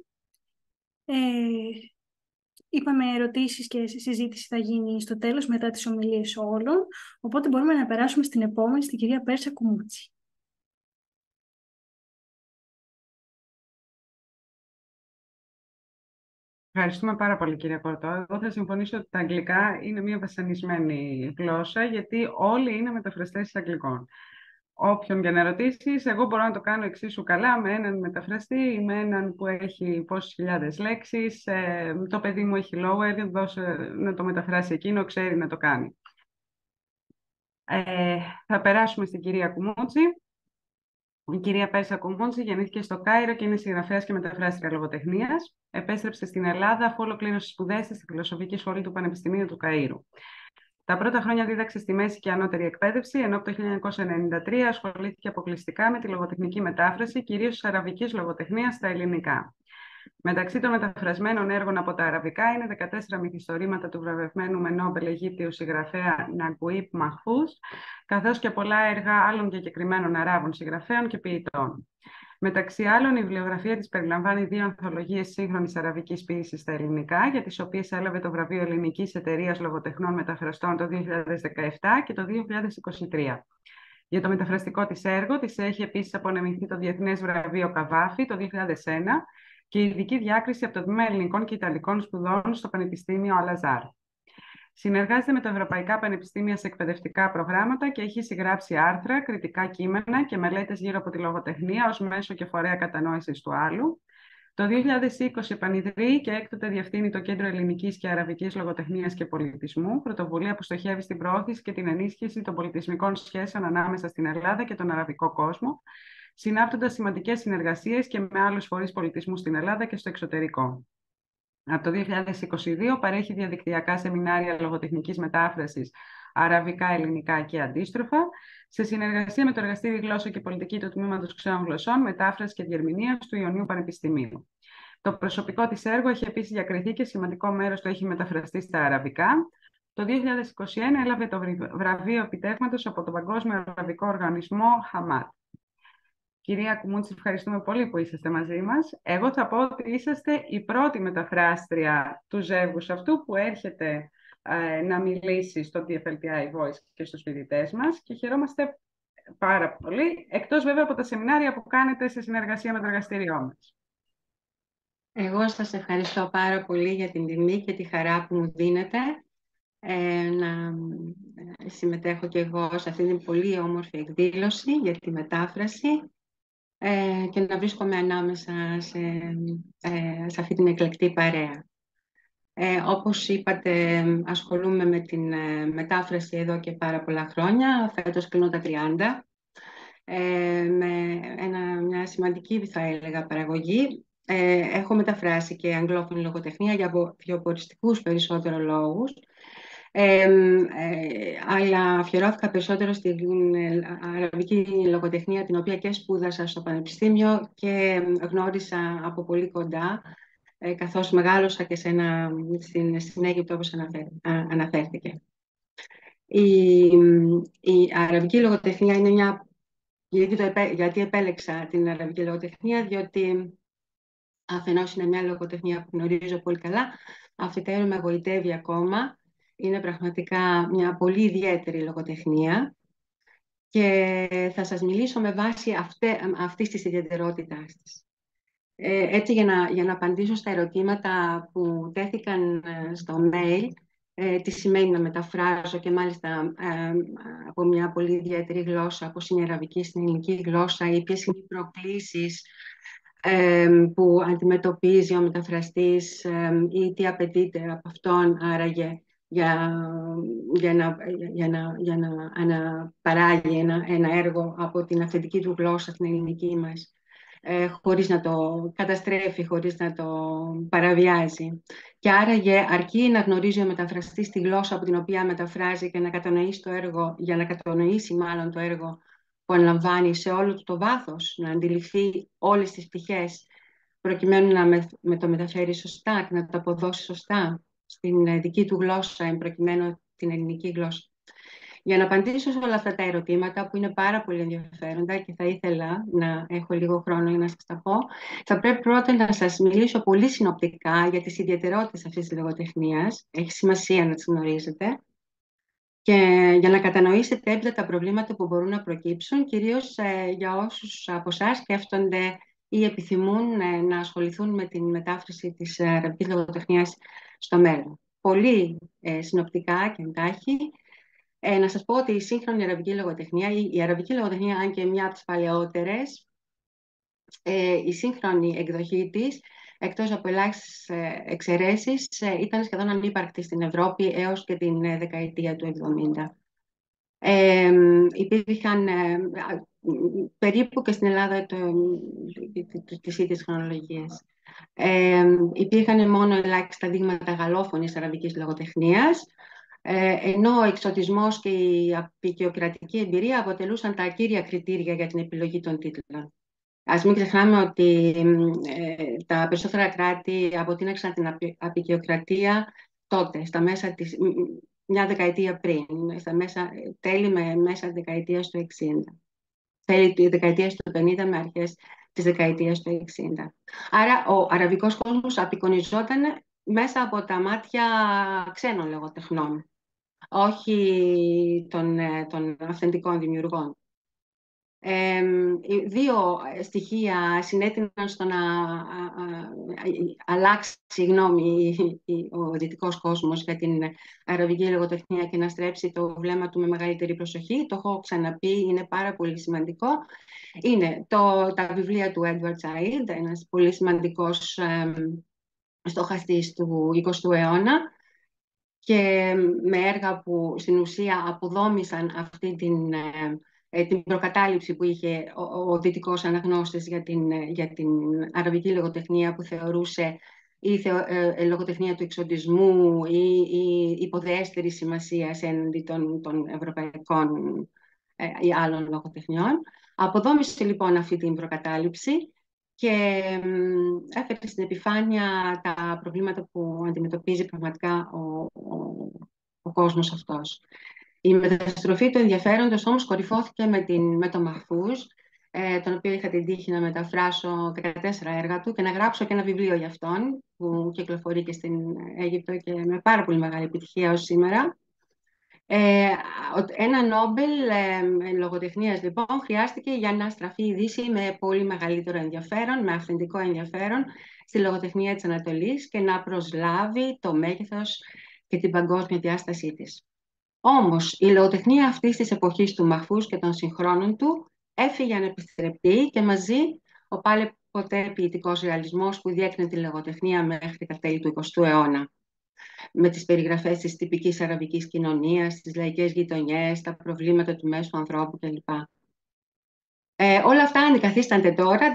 Είπαμε ερωτήσεις και συζήτηση θα γίνει στο τέλος μετά τις ομιλίες όλων, οπότε μπορούμε να περάσουμε στην επόμενη, στην κυρία Πέρσα Κουμούτση. Ευχαριστούμε πάρα πολύ, κύριε Κορτό. Εγώ θα συμφωνήσω ότι τα αγγλικά είναι μια βασανισμένη γλώσσα, γιατί όλοι είναι μεταφραστές αγγλικών. Όποιον και να ρωτήσεις, εγώ μπορώ να το κάνω εξίσου καλά με έναν μεταφραστή ή με έναν που έχει πόσες χιλιάδες λέξεις. Το παιδί μου έχει lower, δώσε να το μεταφράσει εκείνο, ξέρει να το κάνει. Θα περάσουμε στην κυρία Κουμούτση. Η κυρία Πέρσα Κουμούτση γεννήθηκε στο Κάιρο και είναι συγγραφέας και μεταφράστρια λογοτεχνίας. Επέστρεψε στην Ελλάδα αφού ολοκλήρωσε σπουδές στη Φιλοσοφική Σχολή του Πανεπιστημίου του Καΐρου. Τα πρώτα χρόνια δίδαξε στη μέση και ανώτερη εκπαίδευση, ενώ από το 1993 ασχολήθηκε αποκλειστικά με τη λογοτεχνική μετάφραση, κυρίως της αραβικής λογοτεχνίας στα ελληνικά. Μεταξύ των μεταφρασμένων έργων από τα αραβικά είναι 14 μυθιστορήματα του βραβευμένου με Νόμπελ Αιγύπτιου συγγραφέα Ναγκουίπ Μαχφούς, καθώς και πολλά έργα άλλων διακεκριμένων Αράβων συγγραφέων και ποιητών. Μεταξύ άλλων, η βιβλιογραφία της περιλαμβάνει 2 ανθολογίες σύγχρονης αραβικής ποίησης στα ελληνικά, για τις οποίες έλαβε το βραβείο Ελληνικής Εταιρείας Λογοτεχνών Μεταφραστών το 2017 και το 2023. Για το μεταφραστικό της έργο της έχει επίσης απονεμηθεί το Διεθνές Βραβείο Καβάφη το 2001 και ειδική διάκριση από το Τμήμα Ελληνικών και Ιταλικών Σπουδών στο Πανεπιστήμιο Αλ-Αζάρ. Συνεργάζεται με τα Ευρωπαϊκά Πανεπιστήμια σε εκπαιδευτικά προγράμματα και έχει συγγράψει άρθρα, κριτικά κείμενα και μελέτες γύρω από τη λογοτεχνία ως μέσο και φορέα κατανόησης του άλλου. Το 2020 επανειδρύει και έκτοτε διευθύνει το Κέντρο Ελληνικής και Αραβικής Λογοτεχνίας και Πολιτισμού, πρωτοβουλία που στοχεύει στην προώθηση και την ενίσχυση των πολιτισμικών σχέσεων ανάμεσα στην Ελλάδα και τον αραβικό κόσμο, συνάπτοντας σημαντικές συνεργασίες και με άλλους φορείς πολιτισμού στην Ελλάδα και στο εξωτερικό. Από το 2022 παρέχει διαδικτυακά σεμινάρια λογοτεχνικής μετάφρασης αραβικά, ελληνικά και αντίστροφα, σε συνεργασία με το Εργαστήριο Γλώσσα και Πολιτική του Τμήματος Ξένων Γλωσσών, Μετάφρασης και Διερμηνίας του Ιωνίου Πανεπιστημίου. Το προσωπικό της έργο έχει επίσης διακριθεί και σημαντικό μέρος του έχει μεταφραστεί στα αραβικά. Το 2021 έλαβε το βραβείο επιτεύγματος από τον Παγκόσμιο Αραβικό Οργανισμό Χαμάτ. Κυρία Κουμούτση, ευχαριστούμε πολύ που είσαστε μαζί μας. Εγώ θα πω ότι είσαστε η πρώτη μεταφράστρια του ζεύγους αυτού που έρχεται να μιλήσει στο DFLTI Voice και στους φοιτητές μας και χαιρόμαστε πάρα πολύ, εκτός βέβαια από τα σεμινάρια που κάνετε σε συνεργασία με το εργαστήριό μας. Εγώ σας ευχαριστώ πάρα πολύ για την τιμή και τη χαρά που μου δίνετε να συμμετέχω και εγώ σε αυτή την πολύ όμορφη εκδήλωση για τη μετάφραση και να βρίσκομαι ανάμεσα σε αυτή την εκλεκτή παρέα. Όπως είπατε, ασχολούμαι με την μετάφραση εδώ και πάρα πολλά χρόνια. Φέτος κλείνω τα 30. Με μια σημαντική, θα έλεγα, παραγωγή. έχω μεταφράσει και αγγλόφωνη λογοτεχνία για βιοποριστικούς περισσότερο λόγους, αλλά αφιερώθηκα περισσότερο στην αραβική λογοτεχνία, την οποία και σπούδασα στο Πανεπιστήμιο και γνώρισα από πολύ κοντά, καθώς μεγάλωσα και στην Αίγυπτο, όπως αναφέρθηκε. Η αραβική λογοτεχνία είναι μια... Γιατί επέλεξα την αραβική λογοτεχνία, διότι αφενός είναι μια λογοτεχνία που γνωρίζω πολύ καλά, αφετέρου με γοητεύει ακόμα. Είναι πραγματικά μια πολύ ιδιαίτερη λογοτεχνία και θα σας μιλήσω με βάση αυτής της ιδιαιτερότητάς της. Έτσι, για να απαντήσω στα ερωτήματα που τέθηκαν στο mail, τι σημαίνει να μεταφράζω και μάλιστα από μια πολύ ιδιαίτερη γλώσσα, όπως είναι η αραβική, στην ελληνική γλώσσα, ή ποιες είναι οι προκλήσεις που αντιμετωπίζει ο μεταφραστής ή τι απαιτείται από αυτόν άραγε για να παράγει ένα έργο από την αυθεντική του γλώσσα στην ελληνική μας, χωρίς να το καταστρέφει, χωρίς να το παραβιάζει. Και άραγε αρκεί να γνωρίζει ο μεταφραστής τη γλώσσα από την οποία μεταφράζει και να κατανοήσει το έργο, για να κατανοήσει μάλλον το έργο που αναλαμβάνει σε όλο το βάθος, να αντιληφθεί όλες τις πτυχές, προκειμένου να με το μεταφέρει σωστά και να το αποδώσει σωστά στην δική του γλώσσα, προκειμένου την ελληνική γλώσσα. Για να απαντήσω σε όλα αυτά τα ερωτήματα, που είναι πάρα πολύ ενδιαφέροντα και θα ήθελα να έχω λίγο χρόνο για να σας τα πω, θα πρέπει πρώτα να σας μιλήσω πολύ συνοπτικά για τις ιδιαιτερότητες αυτής της λογοτεχνίας. Έχει σημασία να τις γνωρίζετε. Και για να κατανοήσετε έπειτα τα προβλήματα που μπορούν να προκύψουν, κυρίως για όσους από εσάς σκέφτονται ή επιθυμούν να ασχοληθούν με την μετάφραση της αραβικής λογοτεχνίας στο μέλλον. Πολύ συνοπτικά και εντάχει, να σας πω ότι η σύγχρονη αραβική λογοτεχνία, η αραβική λογοτεχνία, αν και μια από τις παλαιότερες, η σύγχρονη εκδοχή της, εκτός από ελάχιστες εξαιρέσεις, ήταν σχεδόν ανύπαρκτη στην Ευρώπη έως και την δεκαετία του 70. Υπήρχαν περίπου και στην Ελλάδα τις ίδιες χρονολογίες. Υπήρχαν μόνο ελάχιστα δείγματα γαλλόφωνης αραβικής λογοτεχνίας, ενώ ο εξωτισμός και η απεικιοκρατική εμπειρία αποτελούσαν τα κύρια κριτήρια για την επιλογή των τίτλων. Ας μην ξεχνάμε ότι τα περισσότερα κράτη αποτείναξαν την απεικιοκρατία τότε, στα μέσα της, μια δεκαετία πριν, τέλη με μέσα δεκαετίας του 60. Τέλη της δεκαετίας του 50 με αρχές της δεκαετίας του 60. Άρα ο αραβικός κόσμος απεικονιζόταν μέσα από τα μάτια ξένων λογοτεχνών, όχι των αυθεντικών δημιουργών. Δύο στοιχεία συνέτειναν στο να αλλάξει γνώμη ο δυτικός κόσμος για την αραβική λογοτεχνία και να στρέψει το βλέμμα του με μεγαλύτερη προσοχή. Το έχω ξαναπεί, είναι πάρα πολύ σημαντικό. Είναι τα βιβλία του Edward Said, ένας πολύ σημαντικός στοχαστής του 20ου αιώνα, και με έργα που στην ουσία αποδόμησαν αυτή την προκατάληψη που είχε ο δυτικός αναγνώστης για την αραβική λογοτεχνία, που θεωρούσε ή λογοτεχνία του εξωτισμού ή υποδέστερη σημασία έναντι των ευρωπαϊκών ή άλλων λογοτεχνιών. Αποδόμησε λοιπόν αυτή την προκατάληψη και έφερε στην επιφάνεια τα προβλήματα που αντιμετωπίζει πραγματικά ο κόσμος αυτός. Η μεταστροφή του ενδιαφέροντος όμως κορυφώθηκε με τον Μαχφούζ, τον οποίο είχα την τύχη να μεταφράσω 14 έργα του και να γράψω και ένα βιβλίο για αυτόν, που κυκλοφορεί και στην Αίγυπτο και με πάρα πολύ μεγάλη επιτυχία ως σήμερα. Ένα Νόμπελ λογοτεχνίας λοιπόν χρειάστηκε για να στραφεί η Δύση με πολύ μεγαλύτερο ενδιαφέρον, με αυθεντικό ενδιαφέρον στη λογοτεχνία της Ανατολής και να προσλάβει το μέγεθος και την παγκόσμια διάστασή της. Όμως η λογοτεχνία αυτής της εποχής του Μαχφούζ και των συγχρόνων του έφυγε ανεπιστρεπτή και μαζί ο πάλι ποτέ ποιητικός ρεαλισμός που διέκρινε τη λογοτεχνία μέχρι τα τέλη του 20ου αιώνα. Με τις περιγραφές της τυπικής αραβικής κοινωνίας, τις λαϊκές γειτονιές, τα προβλήματα του μέσου ανθρώπου κλπ. Όλα αυτά αντικαθίστανται τώρα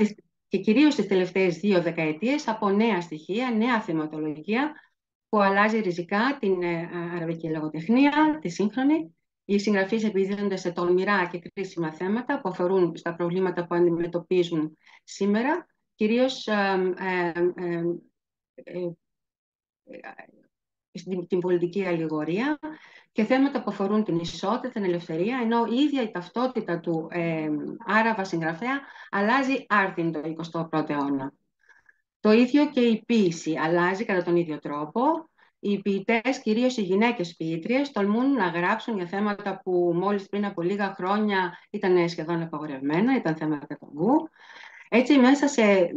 και κυρίως τις τελευταίες 2 δεκαετίες από νέα στοιχεία, νέα θεματολογία που αλλάζει ριζικά την αραβική λογοτεχνία, τη σύγχρονη. Οι συγγραφείς επιδίδονται σε τολμηρά και κρίσιμα θέματα που αφορούν στα προβλήματα που αντιμετωπίζουν σήμερα, κυρίως την πολιτική αλληγορία και θέματα που αφορούν την ισότητα, την ελευθερία, ενώ η ίδια η ταυτότητα του Άραβα συγγραφέα αλλάζει άρδιν το 21ο αιώνα. Το ίδιο και η ποίηση αλλάζει κατά τον ίδιο τρόπο. Οι ποιητές, κυρίως οι γυναίκες ποιήτριες, τολμούν να γράψουν για θέματα που μόλις πριν από λίγα χρόνια ήταν σχεδόν απαγορευμένα, ήταν θέματα ταμπού. Έτσι, μέσα σε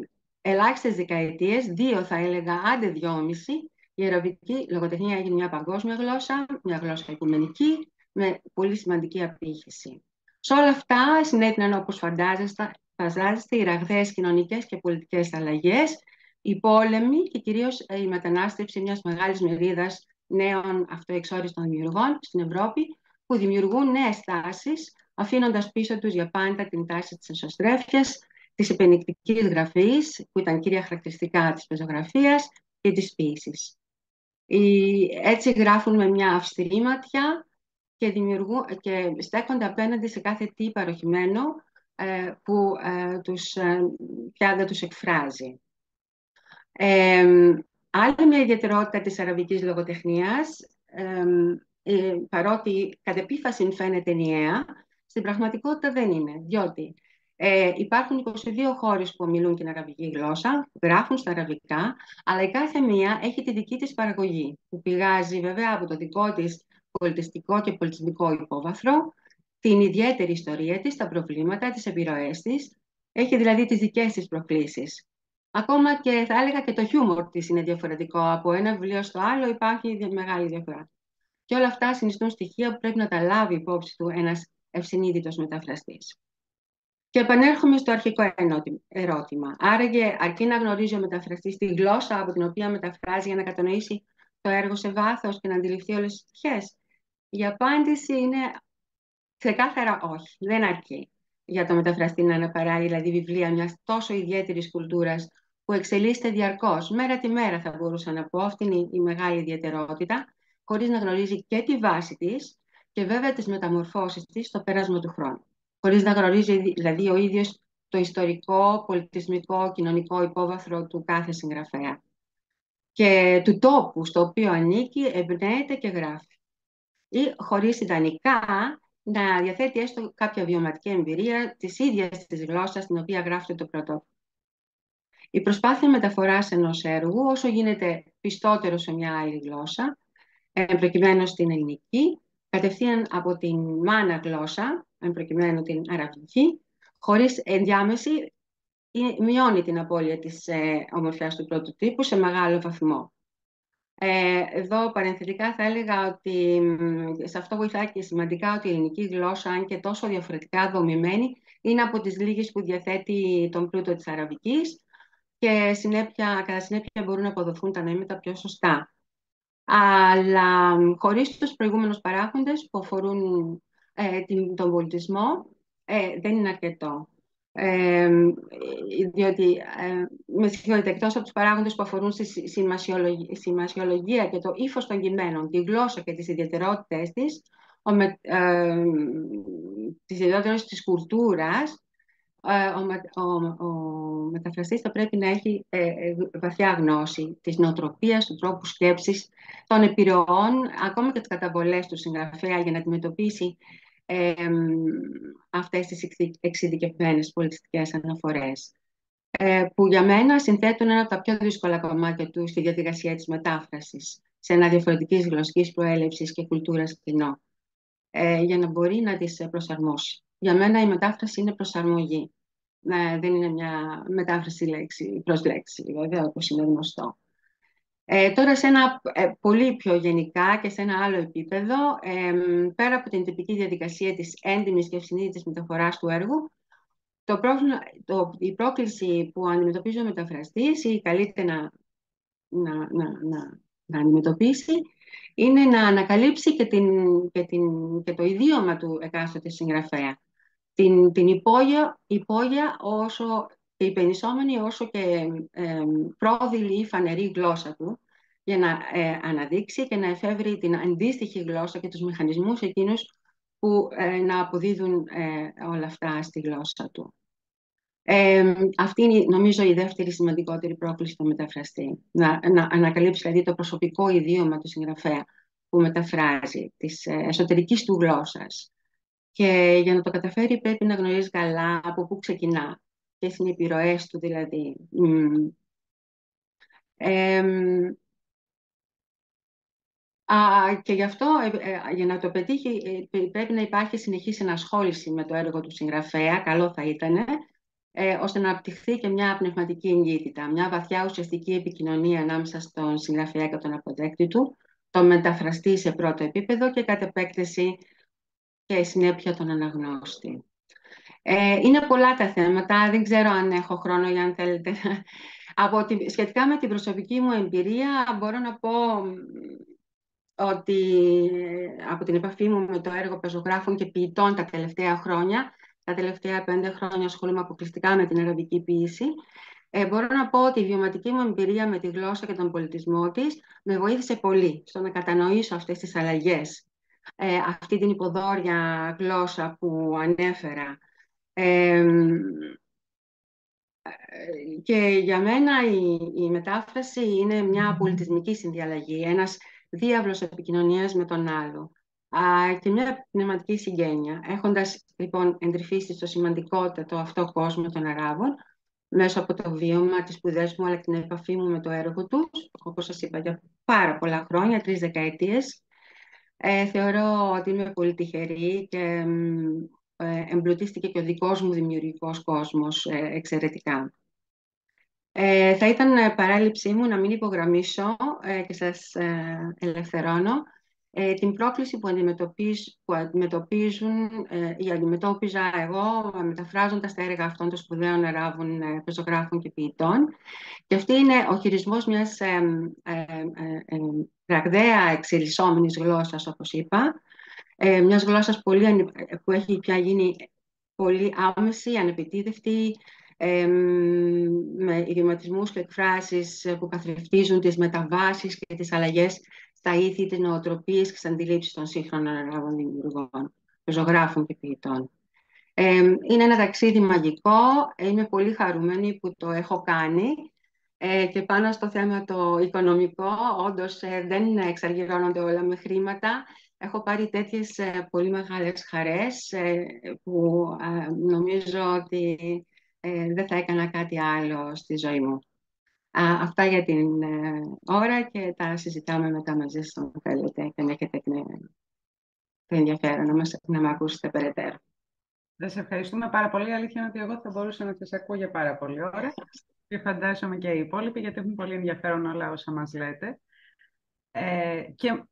ελάχιστες δεκαετίες, 2 θα έλεγα, άντε 2,5, η αραβική λογοτεχνία έγινε μια παγκόσμια γλώσσα, μια γλώσσα οικουμενική, με πολύ σημαντική απήχηση. Σε όλα αυτά συνέβαιναν, όπως φαντάζεστε, οι ραγδαίες κοινωνικές και πολιτικές αλλαγές, οι πόλεμοι και κυρίως η μετανάστευση μιας μεγάλης μερίδας νέων αυτοεξόριστων δημιουργών στην Ευρώπη, που δημιουργούν νέες τάσεις, αφήνοντας πίσω τους για πάντα την τάση της εσωστρέφειας, της επενικτικής γραφής, που ήταν κύρια χαρακτηριστικά της πεζογραφίας και της ποίησης. Έτσι γράφουν με μια αυστηρή ματιά και στέκονται απέναντι σε κάθε τι παροχημένο που πια δεν τους εκφράζει. Άλλη μια ιδιαιτερότητα της αραβικής λογοτεχνίας, παρότι κατ' επίφαση φαίνεται ενιαία, στην πραγματικότητα δεν είναι, διότι υπάρχουν 22 χώρες που μιλούν την αραβική γλώσσα, γράφουν στα αραβικά, αλλά η κάθε μία έχει τη δική της παραγωγή, που πηγάζει βέβαια από το δικό της πολιτιστικό και πολιτισμικό υπόβαθρο, την ιδιαίτερη ιστορία της, τα προβλήματα, τις επιρροές της, έχει δηλαδή τις δικές της προκλήσεις. Ακόμα και θα έλεγα και το χιούμορ της είναι διαφορετικό. Από ένα βιβλίο στο άλλο υπάρχει μεγάλη διαφορά. Και όλα αυτά συνιστούν στοιχεία που πρέπει να τα λάβει υπόψη του ένας ευσυνείδητος μεταφραστής. Και επανέρχομαι στο αρχικό ερώτημα. Άραγε αρκεί να γνωρίζει ο μεταφραστής τη γλώσσα από την οποία μεταφράζει για να κατανοήσει το έργο σε βάθος και να αντιληφθεί όλες τις πτυχές? Η απάντηση είναι ξεκάθαρα όχι. Δεν αρκεί για το μεταφραστή να αναπαράγει δηλαδή βιβλία μιας τόσο ιδιαίτερης κουλτούρας που εξελίσσεται διαρκώς. Μέρα τη μέρα θα μπορούσα να πω, αυτή είναι η μεγάλη ιδιαιτερότητα, χωρίς να γνωρίζει και τη βάση της και βέβαια τις μεταμορφώσεις της στο πέρασμα του χρόνου. Χωρίς να γνωρίζει δηλαδή ο ίδιος το ιστορικό, πολιτισμικό, κοινωνικό υπόβαθρο του κάθε συγγραφέα και του τόπου στο οποίο ανήκει, εμπνέεται και γράφει. Ή χωρίς ιδανικά να διαθέτει έστω κάποια βιωματική εμπειρία της ίδιας της γλώσσας στην οποία γράφεται το πρωτότυπο. Η προσπάθεια μεταφοράς ενός έργου, όσο γίνεται πιστότερο σε μια άλλη γλώσσα, προκειμένου στην ελληνική, κατευθείαν από την μάνα γλώσσα, προκειμένου την αραβική, χωρίς ενδιάμεση, μειώνει την απώλεια της ομορφιάς του πρωτοτύπου σε μεγάλο βαθμό. Εδώ παρενθετικά θα έλεγα ότι σε αυτό βοηθάει και σημαντικά ότι η ελληνική γλώσσα, αν και τόσο διαφορετικά δομημένη, είναι από τις λίγες που διαθέτει τον πλούτο της αραβικής και κατά συνέπεια μπορούν να αποδοθούν τα νοήματα πιο σωστά. Αλλά χωρίς τους προηγούμενους παράγοντες που αφορούν τον πολιτισμό δεν είναι αρκετό. Διότι, με συγχωρείτε, εκτός από τους παράγοντες που αφορούν στη σημασιολογία και το ύφος των κειμένων, τη γλώσσα και τις ιδιαιτερότητες τις ιδιαιτερότητες της κουλτούρας, ο μεταφραστής θα πρέπει να έχει βαθιά γνώση της νοοτροπίας, του τρόπου σκέψης, των επιρροών, ακόμα και τις καταβολές του συγγραφέα για να αντιμετωπίσει αυτές τις εξειδικευμένες πολιτιστικές αναφορές, που για μένα συνθέτουν ένα από τα πιο δύσκολα κομμάτια του στη διαδικασία της μετάφρασης σε ένα διαφορετικής γλωσσικής προέλευσης και κουλτούρας κοινό, για να μπορεί να τις προσαρμόσει. Για μένα η μετάφραση είναι προσαρμογή. Δεν είναι μια μετάφραση λέξη προς λέξη, βέβαια, όπως είναι γνωστό. Τώρα σε ένα πολύ πιο γενικά και σε ένα άλλο επίπεδο, πέρα από την τυπική διαδικασία της έντιμης και ευσυνείδητης μεταφοράς του έργου, η πρόκληση που αντιμετωπίζει ο μεταφραστής ή καλείται να αντιμετωπίσει είναι να ανακαλύψει και το ιδίωμα του εκάστοτε συγγραφέα. Την υπόγεια όσο και υπενισόμενη όσο και πρόδειλη ή φανερή γλώσσα του, για να αναδείξει και να εφεύρει την αντίστοιχη γλώσσα και τους μηχανισμούς εκείνους που να αποδίδουν όλα αυτά στη γλώσσα του. Αυτή είναι, νομίζω, η δεύτερη σημαντικότερη πρόκληση του μεταφραστή. Να ανακαλύψει δηλαδή το προσωπικό ιδίωμα του συγγραφέα που μεταφράζει, της εσωτερικής του γλώσσας. Και για να το καταφέρει πρέπει να γνωρίζει καλά από πού ξεκινά, ποιες είναι οι επιρροές του δηλαδή. Και γι' αυτό, για να το πετύχει, πρέπει να υπάρχει συνεχής ενασχόληση με το έργο του συγγραφέα, καλό θα ήταν, ώστε να αναπτυχθεί και μια πνευματική εγκύτητα, μια βαθιά ουσιαστική επικοινωνία ανάμεσα στον συγγραφέα και τον αποδέκτη του, τον μεταφραστή σε πρώτο επίπεδο και κατ' επέκταση και συνέπεια τον αναγνώστη. Είναι πολλά τα θέματα, δεν ξέρω αν έχω χρόνο για αν θέλετε. Σχετικά με την προσωπική μου εμπειρία, μπορώ να πω ότι από την επαφή μου με το έργο πεζογράφων και ποιητών τα τελευταία χρόνια, τα τελευταία 5 χρόνια ασχολούμαι αποκλειστικά με την αραβική ποίηση, μπορώ να πω ότι η βιωματική μου εμπειρία με τη γλώσσα και τον πολιτισμό της με βοήθησε πολύ στο να κατανοήσω αυτές τις αλλαγές, αυτή την υποδόρια γλώσσα που ανέφερα. Και για μένα η μετάφραση είναι μια πολιτισμική συνδιαλλαγή, ένας διάβλος επικοινωνίας με τον άλλο και μια πνευματική συγγένεια. Έχοντας λοιπόν εντρυφήσει στο σημαντικότατο αυτό κόσμο των Αράβων, μέσω από το βίωμα, τις σπουδές μου, αλλά και την επαφή μου με το έργο τους, όπως σας είπα, για πάρα πολλά χρόνια, 3 δεκαετίες, θεωρώ ότι είμαι πολύ τυχερή και εμπλουτίστηκε και ο δικός μου δημιουργικός κόσμος εξαιρετικά. Θα ήταν παράληψή μου να μην υπογραμμίσω και σας ελευθερώνω την πρόκληση που αντιμετωπίζουν ή αντιμετώπιζα εγώ μεταφράζοντας τα έργα αυτών των σπουδαίων Αράβων πεζογράφων και ποιητών. Και αυτή είναι ο χειρισμός μιας ραγδαία εξελισσόμενης γλώσσας, όπως είπα, μιας γλώσσας που έχει πια γίνει πολύ άμεση, ανεπιτίδευτη, με ιδιωματισμούς και εκφράσεις που καθρεφτίζουν τις μεταβάσεις και τις αλλαγές στα ήθη, τις νοοτροπίες και τις αντιλήψεις των σύγχρονων Αράβων δημιουργών, πεζογράφων και ποιητών. Είναι ένα ταξίδι μαγικό, είμαι πολύ χαρούμενη που το έχω κάνει και πάνω στο θέμα το οικονομικό, όντως δεν εξαργυρώνονται όλα με χρήματα. Έχω πάρει τέτοιες πολύ μεγάλες χαρές που νομίζω ότι δεν θα έκανα κάτι άλλο στη ζωή μου. Αυτά για την ώρα και τα συζητάμε μετά μαζί σας αν θέλετε και αν έχετε το ενδιαφέρον να με ακούσετε περαιτέρω. Σας ευχαριστούμε πάρα πολύ. Η αλήθεια είναι ότι εγώ θα μπορούσα να σας ακούω για πάρα πολλή ώρα και φαντάζομαι και οι υπόλοιποι, γιατί έχουν πολύ ενδιαφέρον όλα όσα μας λέτε. Και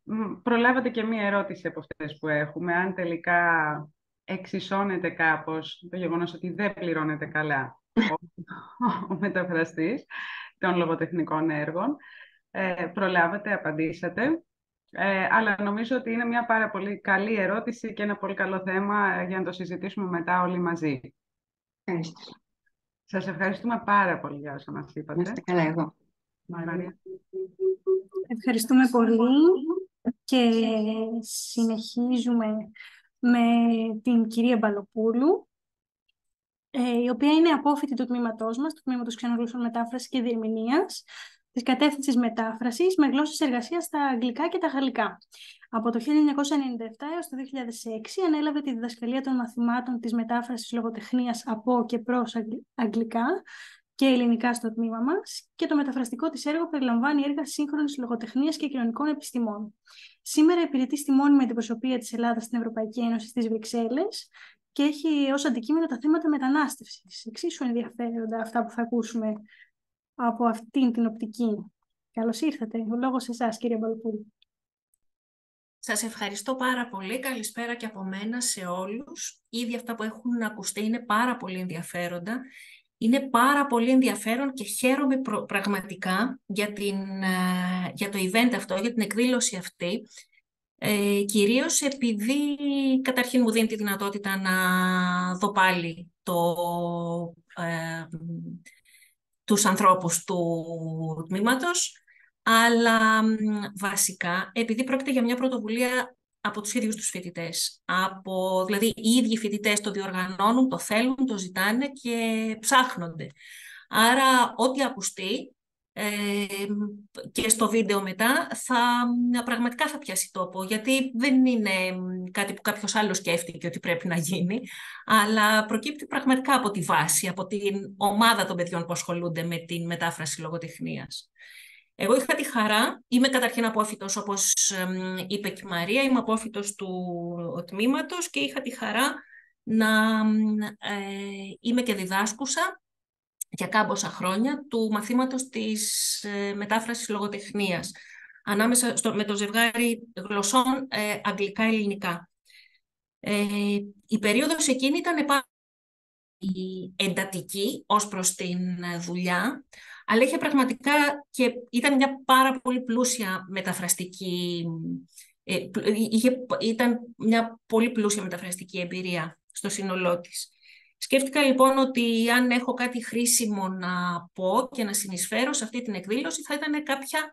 προλάβατε και μία ερώτηση από αυτές που έχουμε, αν τελικά εξισώνεται κάπως το γεγονός ότι δεν πληρώνεται καλά ο μεταφραστής των λογοτεχνικών έργων. Προλάβατε, απαντήσατε. Αλλά νομίζω ότι είναι μια πάρα πολύ καλή ερώτηση και ένα πολύ καλό θέμα για να το συζητήσουμε μετά όλοι μαζί. Ευχαριστώ. Σας ευχαριστούμε πάρα πολύ για όσα μας είπατε. Να είστε καλά εγώ. Μαρία. Ευχαριστούμε πολύ και συνεχίζουμε με την κυρία Μπαλοπούλου, η οποία είναι απόφοιτη του τμήματός μας, του τμήματος ξενογλώσσων μετάφρασης και διερμηνίας, της κατεύθυνσης μετάφρασης με γλώσσες εργασίας στα αγγλικά και τα γαλλικά. Από το 1997 έως το 2006 ανέλαβε τη διδασκαλία των μαθημάτων της μετάφρασης λογοτεχνίας από και προς αγγλικά και ελληνικά στο τμήμα μας και το μεταφραστικό της έργο περιλαμβάνει έργα σύγχρονης λογοτεχνίας και κοινωνικών επιστημών. Σήμερα υπηρετεί στη μόνιμη αντιπροσωπεία της Ελλάδας στην Ευρωπαϊκή Ένωση στις Βρυξέλλες και έχει ως αντικείμενο τα θέματα μετανάστευσης. Εξίσου ενδιαφέροντα αυτά που θα ακούσουμε από αυτήν την οπτική. Καλώς ήρθατε. Ο λόγος σε εσάς, κύριε Μπαλοπούλου. Σας ευχαριστώ πάρα πολύ. Καλησπέρα και από μένα σε όλους. Ήδη αυτά που έχουν ακουστεί είναι πάρα πολύ ενδιαφέροντα. Είναι πάρα πολύ ενδιαφέρον και χαίρομαι πραγματικά για το event αυτό, για την εκδήλωση αυτή, Κυρίως επειδή καταρχήν μου δίνει τη δυνατότητα να δω πάλι τους ανθρώπους του τμήματος, αλλά βασικά επειδή πρόκειται για μια πρωτοβουλία από τους ίδιους τους φοιτητές. Δηλαδή οι ίδιοι φοιτητές το διοργανώνουν, το θέλουν, το ζητάνε και ψάχνονται. Άρα ό,τι ακουστεί και στο βίντεο μετά πραγματικά θα πιάσει τόπο, γιατί δεν είναι κάτι που κάποιος άλλος σκέφτηκε ότι πρέπει να γίνει, αλλά προκύπτει πραγματικά από τη βάση, από την ομάδα των παιδιών που ασχολούνται με την μετάφραση λογοτεχνίας. Εγώ είχα τη χαρά, είμαι καταρχήν απόφοιτος, όπως είπε και η Μαρία, είμαι απόφοιτος του τμήματος και είχα τη χαρά να είμαι και διδάσκουσα για κάμποσα χρόνια του μαθήματος της μετάφρασης λογοτεχνίας, ανάμεσα με το ζευγάρι γλωσσών αγγλικά-ελληνικά. Η περίοδος εκείνη ήταν εντατική ως προς την δουλειά, αλλά είχε πραγματικά και ήταν μια πάρα πολύ πλούσια μεταφραστική, ήταν μια πολύ πλούσια μεταφραστική εμπειρία στο σύνολό της. Σκέφτηκα λοιπόν ότι αν έχω κάτι χρήσιμο να πω και να συνεισφέρω σε αυτή την εκδήλωση, θα ήταν κάποια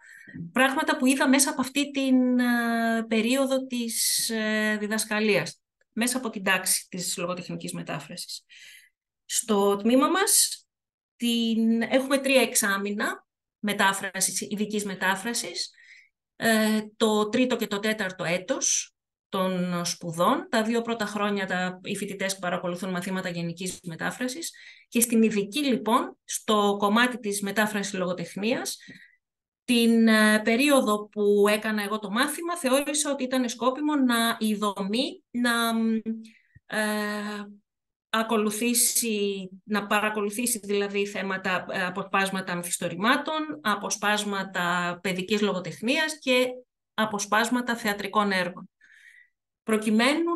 πράγματα που είδα μέσα από αυτή την περίοδο της διδασκαλίας, μέσα από την τάξη της λογοτεχνικής μετάφρασης. Στο τμήμα μας έχουμε 3 εξάμηνα μετάφρασης, ειδικής μετάφρασης, το 3ο και το 4ο έτος των σπουδών. Τα 2 πρώτα χρόνια οι φοιτητές που παρακολουθούν μαθήματα γενικής μετάφρασης, και στην ειδική λοιπόν, στο κομμάτι της μετάφρασης λογοτεχνίας, την περίοδο που έκανα εγώ το μάθημα, θεώρησα ότι ήταν σκόπιμο η δομή να παρακολουθήσει δηλαδή θέματα, αποσπάσματα αμφιστορημάτων, αποσπάσματα παιδικής λογοτεχνίας και αποσπάσματα θεατρικών έργων, προκειμένου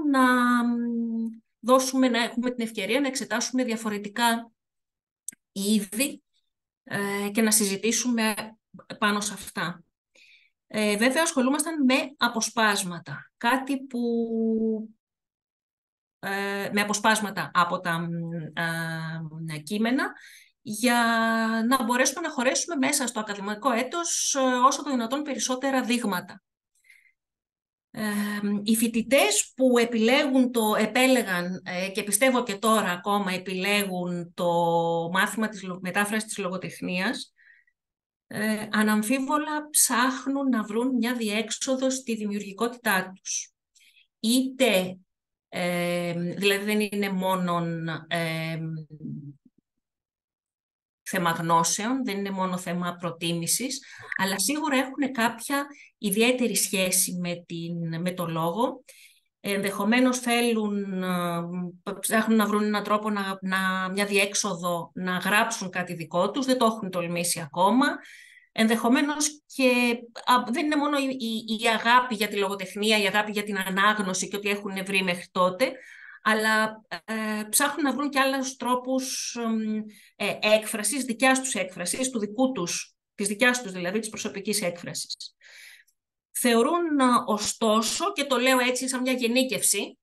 να έχουμε την ευκαιρία να εξετάσουμε διαφορετικά είδη και να συζητήσουμε πάνω σε αυτά. Βέβαια, ασχολούμασταν με αποσπάσματα, κάτι που με αποσπάσματα από τα κείμενα, για να μπορέσουμε να χωρέσουμε μέσα στο ακαδημαϊκό έτος όσο το δυνατόν περισσότερα δείγματα. Οι φοιτητές που επέλεγαν και πιστεύω και τώρα ακόμα επιλέγουν το μάθημα της μετάφρασης της λογοτεχνίας, αναμφίβολα ψάχνουν να βρουν μια διέξοδο στη δημιουργικότητά τους. Είτε δηλαδή δεν είναι μόνο θέμα γνώσεων, δεν είναι μόνο θέμα προτίμησης, αλλά σίγουρα έχουν κάποια ιδιαίτερη σχέση με το λόγο. Ενδεχομένως ψάχνουν να βρουν έναν τρόπο, μια διέξοδο, να γράψουν κάτι δικό τους, δεν το έχουν τολμήσει ακόμα. Ενδεχομένως και δεν είναι μόνο η αγάπη για τη λογοτεχνία, η αγάπη για την ανάγνωση και ό,τι έχουν βρει μέχρι τότε, αλλά ψάχνουν να βρουν και άλλους τρόπους έκφρασης, δικιάς τους έκφρασης, της δικιάς τους δηλαδή, της προσωπικής έκφρασης. Θεωρούν ωστόσο, και το λέω έτσι σαν μια γενίκευση,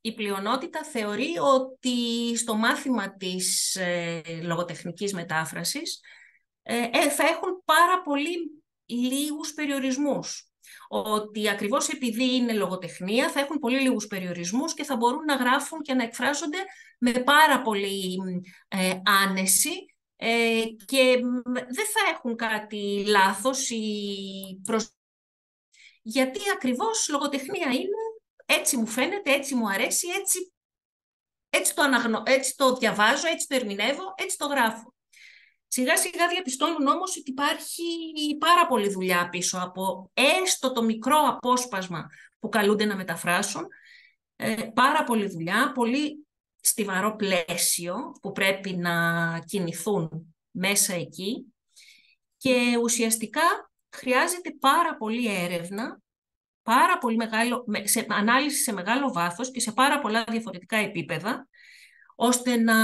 η πλειονότητα θεωρεί ότι στο μάθημα της λογοτεχνικής μετάφρασης θα έχουν πάρα πολύ λίγους περιορισμούς. Ότι ακριβώς επειδή είναι λογοτεχνία θα έχουν πολύ λίγους περιορισμούς και θα μπορούν να γράφουν και να εκφράζονται με πάρα πολύ άνεση και δεν θα έχουν κάτι λάθος γιατί ακριβώς λογοτεχνία είναι, έτσι μου φαίνεται, έτσι μου αρέσει, έτσι το διαβάζω, έτσι το ερμηνεύω, έτσι το γράφω. Σιγά σιγά διαπιστώνουν όμως ότι υπάρχει πάρα πολλή δουλειά πίσω από έστω το μικρό απόσπασμα που καλούνται να μεταφράσουν, πάρα πολλή δουλειά, πολύ στιβαρό πλαίσιο που πρέπει να κινηθούν μέσα εκεί και ουσιαστικά χρειάζεται πάρα πολύ έρευνα, πάρα πολύ ανάλυση σε μεγάλο βάθος και σε πάρα πολλά διαφορετικά επίπεδα, ώστε να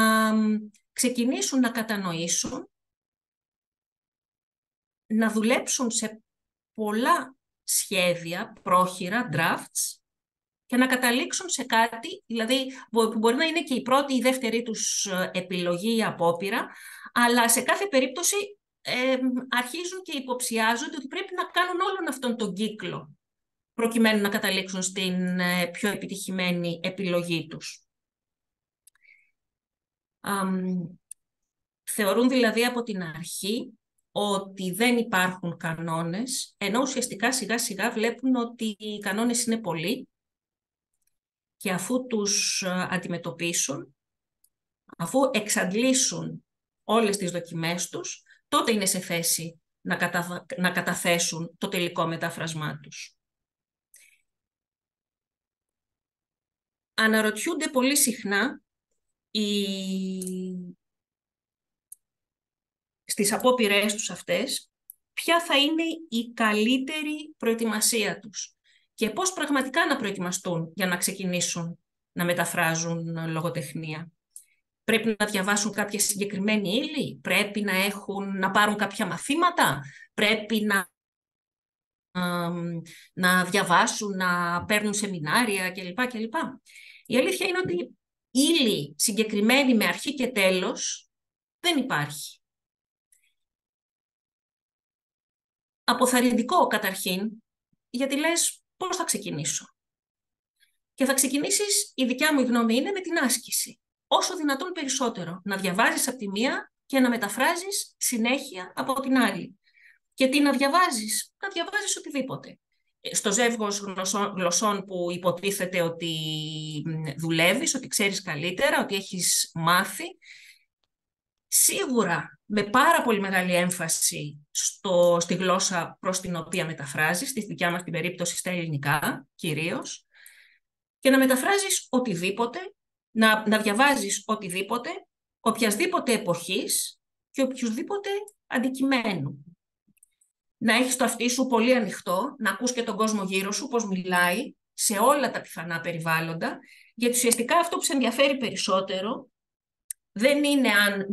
ξεκινήσουν να κατανοήσουν, να δουλέψουν σε πολλά σχέδια, πρόχειρα, drafts, και να καταλήξουν σε κάτι, δηλαδή που μπορεί να είναι και η πρώτη ή η δεύτερη τους επιλογή ή απόπειρα, αλλά σε κάθε περίπτωση αρχίζουν και υποψιάζονται ότι πρέπει να κάνουν όλον αυτόν τον κύκλο προκειμένου να καταλήξουν στην πιο επιτυχημένη επιλογή τους. Θεωρούν δηλαδή από την αρχή ότι δεν υπάρχουν κανόνες, ενώ ουσιαστικά σιγά σιγά βλέπουν ότι οι κανόνες είναι πολλοί και αφού τους αντιμετωπίσουν, αφού εξαντλήσουν όλες τις δοκιμές τους, τότε είναι σε θέση να καταθέσουν το τελικό μετάφρασμά τους. Αναρωτιούνται πολύ συχνά στις απόπειρές τους αυτές ποια θα είναι η καλύτερη προετοιμασία τους και πώς πραγματικά να προετοιμαστούν για να ξεκινήσουν να μεταφράζουν λογοτεχνία. Πρέπει να διαβάσουν κάποια συγκεκριμένη ύλη, πρέπει να πάρουν κάποια μαθήματα, πρέπει να διαβάσουν, να παίρνουν σεμινάρια κλπ. Η αλήθεια είναι ότι ύλη συγκεκριμένη με αρχή και τέλος δεν υπάρχει. Αποθαρρυντικό καταρχήν, γιατί λες πώς θα ξεκινήσω. Και θα ξεκινήσεις, η δικιά μου γνώμη είναι, με την άσκηση. Όσο δυνατόν περισσότερο. Να διαβάζεις από τη μία και να μεταφράζεις συνέχεια από την άλλη. Και τι να διαβάζεις? Να διαβάζεις οτιδήποτε. Στο ζεύγος γλωσσών που υποτίθεται ότι δουλεύεις, ότι ξέρεις καλύτερα, ότι έχεις μάθει, σίγουρα με πάρα πολύ μεγάλη έμφαση στη γλώσσα προς την οποία μεταφράζεις, στη δικιά μας την περίπτωση στα ελληνικά κυρίως, και να μεταφράζεις οτιδήποτε, να διαβάζεις οτιδήποτε, οποιασδήποτε εποχής και οποιουσδήποτε αντικειμένου. Να έχεις το αυτί σου πολύ ανοιχτό, να ακούς και τον κόσμο γύρω σου, πώς μιλάει, σε όλα τα πιθανά περιβάλλοντα, γιατί ουσιαστικά αυτό που σε ενδιαφέρει περισσότερο δεν είναι αν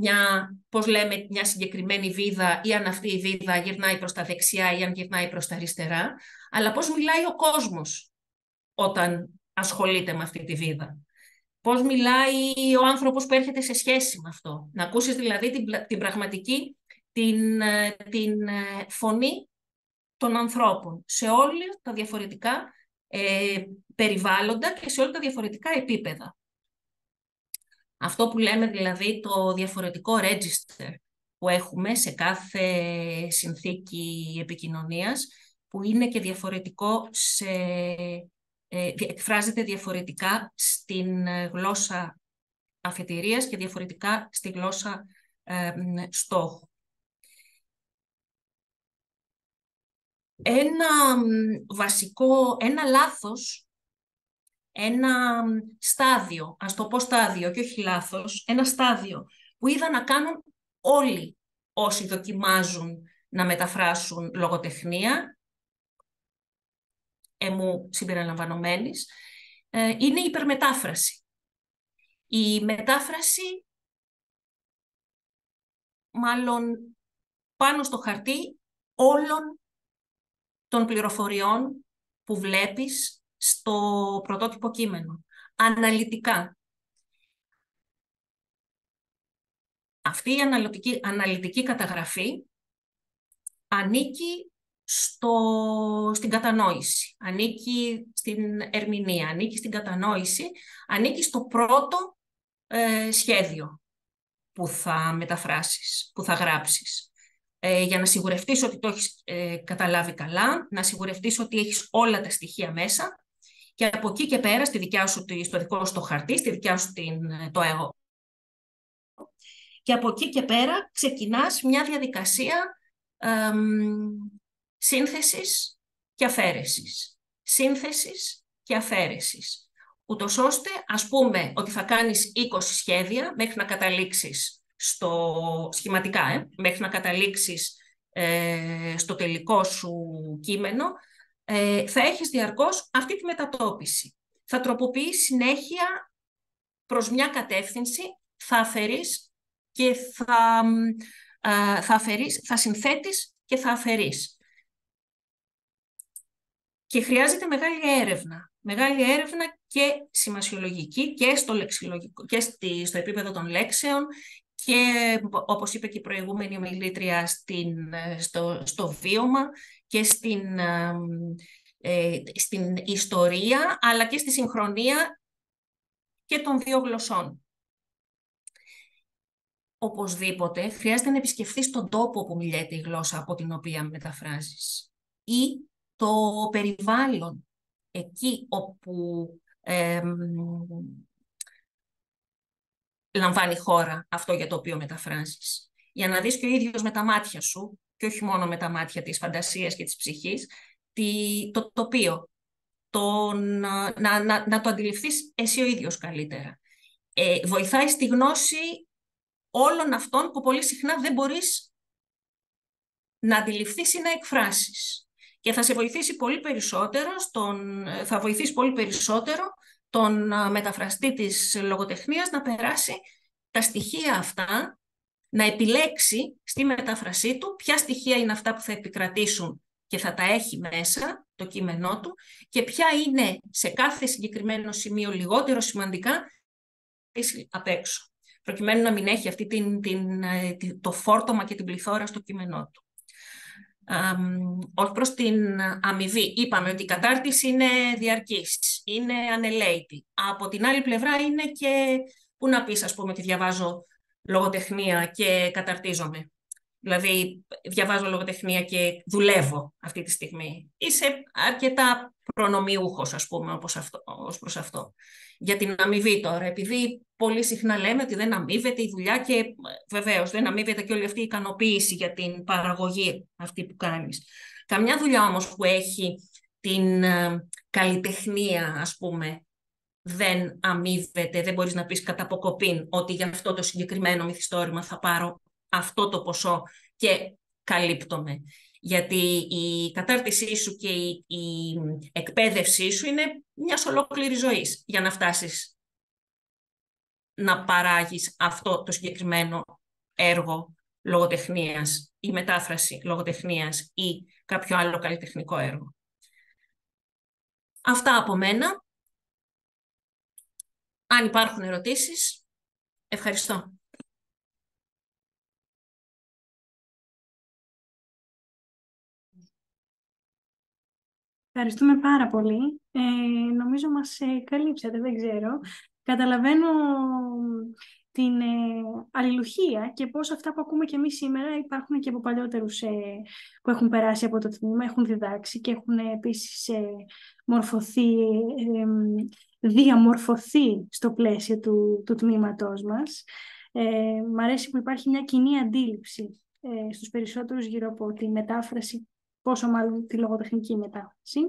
μια συγκεκριμένη βίδα ή αν αυτή η βίδα γυρνάει προς τα δεξιά ή αν γυρνάει προς τα αριστερά, αλλά πώς μιλάει ο κόσμος όταν ασχολείται με αυτή τη βίδα. Πώς μιλάει ο άνθρωπος που έρχεται σε σχέση με αυτό. Να ακούσεις δηλαδή την πραγματική, την φωνή των ανθρώπων σε όλα τα διαφορετικά περιβάλλοντα και σε όλα τα διαφορετικά επίπεδα. Αυτό που λέμε δηλαδή το διαφορετικό register που έχουμε σε κάθε συνθήκη επικοινωνίας, που είναι και διαφορετικό εκφράζεται διαφορετικά στην γλώσσα αφετηρίας και διαφορετικά στη γλώσσα στόχου. Ένα λάθος, ένα στάδιο, ας το πω στάδιο και όχι λάθος, ένα στάδιο που είδα να κάνουν όλοι όσοι δοκιμάζουν να μεταφράσουν λογοτεχνία, μου συμπεριλαμβανομένης, είναι η υπερμετάφραση. Η μετάφραση, μάλλον πάνω στο χαρτί, όλων των πληροφοριών που βλέπεις στο πρωτότυπο κείμενο. Αναλυτικά. Αυτή η αναλυτική καταγραφή ανήκει στην κατανόηση, ανήκει στην ερμηνεία, ανήκει στην κατανόηση, ανήκει στο πρώτο σχέδιο που θα μεταφράσεις, που θα γράψεις. Για να σιγουρευτείς ότι το έχεις καταλάβει καλά, να σιγουρευτείς ότι έχεις όλα τα στοιχεία μέσα και από εκεί και πέρα στο δικό σου το χαρτί, στη δικιά σου το εγώ. Και από εκεί και πέρα ξεκινάς μια διαδικασία σύνθεσης και αφαίρεσης. Σύνθεσης και αφαίρεσης. Ούτως ώστε, ας πούμε, ότι θα κάνεις 20 σχέδια μέχρι να καταλήξεις σχηματικά, μέχρι να καταλήξεις στο τελικό σου κείμενο, θα έχεις διαρκώς αυτή τη μετατόπιση. Θα τροποποιείς συνέχεια προς μια κατεύθυνση, θα αφαιρείς και θα συνθέτεις και θα αφαιρείς. Και χρειάζεται μεγάλη έρευνα και σημασιολογική και στο λεξιλογικό και στο επίπεδο των λέξεων και, όπως είπε και η προηγούμενη ομιλήτρια, στο βίωμα και στην ιστορία, αλλά και στη συγχρονία και των δύο γλωσσών. Οπωσδήποτε χρειάζεται να επισκεφθείς τον τόπο όπου μιλιέται η γλώσσα από την οποία μεταφράζεις ή το περιβάλλον, εκεί όπου λαμβάνει χώρα αυτό για το οποίο μεταφράζεις. Για να δεις και ο ίδιος με τα μάτια σου, και όχι μόνο με τα μάτια της φαντασίας και της ψυχής, το τοπίο, να το αντιληφθείς εσύ ο ίδιος καλύτερα. Βοηθάει στη γνώση όλων αυτών που πολύ συχνά δεν μπορείς να αντιληφθείς ή να εκφράσεις. Και θα βοηθήσει πολύ περισσότερο τον μεταφραστή της λογοτεχνίας να περάσει τα στοιχεία αυτά, να επιλέξει στη μετάφρασή του ποια στοιχεία είναι αυτά που θα επικρατήσουν και θα τα έχει μέσα το κείμενό του και ποια είναι σε κάθε συγκεκριμένο σημείο λιγότερο σημαντικά απ' έξω, προκειμένου να μην έχει αυτή το φόρτωμα και την πληθώρα στο κείμενό του. Ως προς την αμοιβή, είπαμε ότι η κατάρτιση είναι διαρκής, είναι ανελαίτη. Από την άλλη πλευρά είναι και, πού να πεις, ας πούμε, ότι διαβάζω λογοτεχνία και καταρτίζομαι. Δηλαδή, διαβάζω λογοτεχνία και δουλεύω αυτή τη στιγμή. Είσαι αρκετά προνομιούχος, ας πούμε, ως προς αυτό. Για την αμοιβή τώρα, επειδή πολύ συχνά λέμε ότι δεν αμείβεται η δουλειά και βεβαίως δεν αμείβεται και όλη αυτή η ικανοποίηση για την παραγωγή αυτή που κάνεις. Καμιά δουλειά όμως που έχει την καλλιτεχνία, ας πούμε, δεν αμείβεται, δεν μπορείς να πεις κατά αποκοπήν ότι για αυτό το συγκεκριμένο μυθιστόρημα θα πάρω αυτό το ποσό και καλύπτομαι. Γιατί η κατάρτισή σου και η εκπαίδευσή σου είναι μιας ολόκληρης ζωής για να φτάσεις να παράγεις αυτό το συγκεκριμένο έργο λογοτεχνίας ή μετάφραση λογοτεχνίας ή κάποιο άλλο καλλιτεχνικό έργο. Αυτά από μένα. Αν υπάρχουν ερωτήσεις, ευχαριστώ. Ευχαριστούμε πάρα πολύ. Νομίζω μας καλύψατε, δεν ξέρω. Καταλαβαίνω την αλληλουχία και πώς αυτά που ακούμε και εμείς σήμερα υπάρχουν και από παλιότερους που έχουν περάσει από το τμήμα, έχουν διδάξει και έχουν επίσης διαμορφωθεί στο πλαίσιο του τμήματός μας. Μ' αρέσει που υπάρχει μια κοινή αντίληψη στους περισσότερους γύρω από τη μετάφραση, πόσο μάλλον τη λογοτεχνική μετάφραση.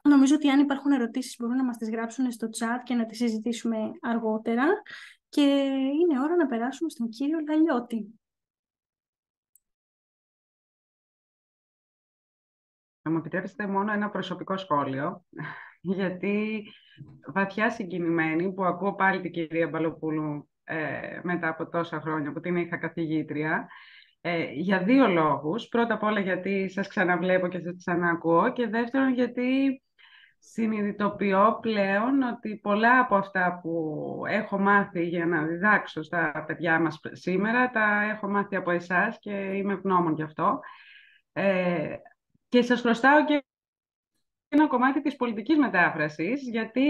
Νομίζω ότι αν υπάρχουν ερωτήσεις μπορούν να μας τις γράψουν στο chat και να τις συζητήσουμε αργότερα. Και είναι ώρα να περάσουμε στον κύριο Λαλιώτη. Θα μου επιτρέψετε μόνο ένα προσωπικό σχόλιο, γιατί βαθιά συγκινημένη που ακούω πάλι την κυρία Μπαλοπούλου μετά από τόσα χρόνια που την είχα καθηγήτρια, για δύο λόγους. Πρώτα απ' όλα γιατί σας ξαναβλέπω και σας ξανακούω και δεύτερον γιατί συνειδητοποιώ πλέον ότι πολλά από αυτά που έχω μάθει για να διδάξω στα παιδιά μας σήμερα τα έχω μάθει από εσάς και είμαι ευγνώμων γι' αυτό. Και σας χρωστάω και ένα κομμάτι της πολιτικής μετάφρασης, γιατί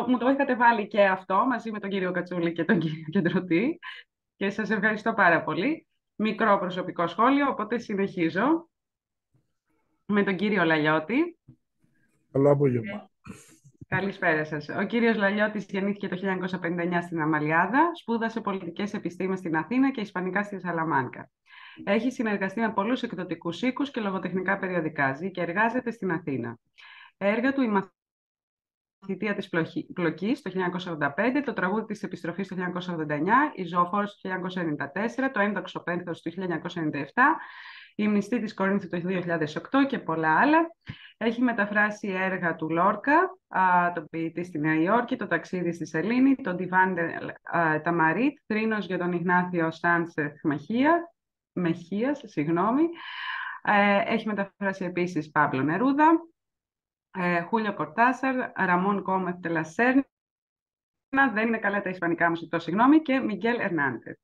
μου το είχατε βάλει και αυτό μαζί με τον κύριο Κατσούλη και τον κύριο Κεντρωτή και σας ευχαριστώ πάρα πολύ. Μικρό προσωπικό σχόλιο, οπότε συνεχίζω με τον κύριο Λαλιώτη. Καλό απόγευμα. Καλησπέρα σας. Ο κύριος Λαλιώτης γεννήθηκε το 1959 στην Αμαλιάδα, σπούδασε πολιτικές επιστήμες στην Αθήνα και ισπανικά στη Σαλαμάνκα. Έχει συνεργαστεί με πολλούς εκδοτικούς οίκους και λογοτεχνικά περιοδικά. Ζει και εργάζεται στην Αθήνα. Έργα του: η Μαθητεία της Πλοκής το 1985, το Τραγούδι της Επιστροφής το 1989, η Ζωοφόρος το 1994, το Έντοξο Πένθος το 1997, η Μνηστή της Κορίνθου το 2008 και πολλά άλλα. Έχει μεταφράσει έργα του Λόρκα, τον ποιητή στη Νέα Υόρκη, το Ταξίδι στη Σελήνη, τον Τιβάν Ταμαρίτ, Θρήνος για τον Ιγνάθιο Σάντσεθ Μεχίας, Έχει μεταφράσει επίσης Παύλο Νερούδα, Χούλιο Κορτάσαρ, Ραμόν Γκόμεθ Τελασέρνα, δεν είναι καλά τα ισπανικά μου, ζητώ συγγνώμη, και Μιγγέλ Ερνάντες.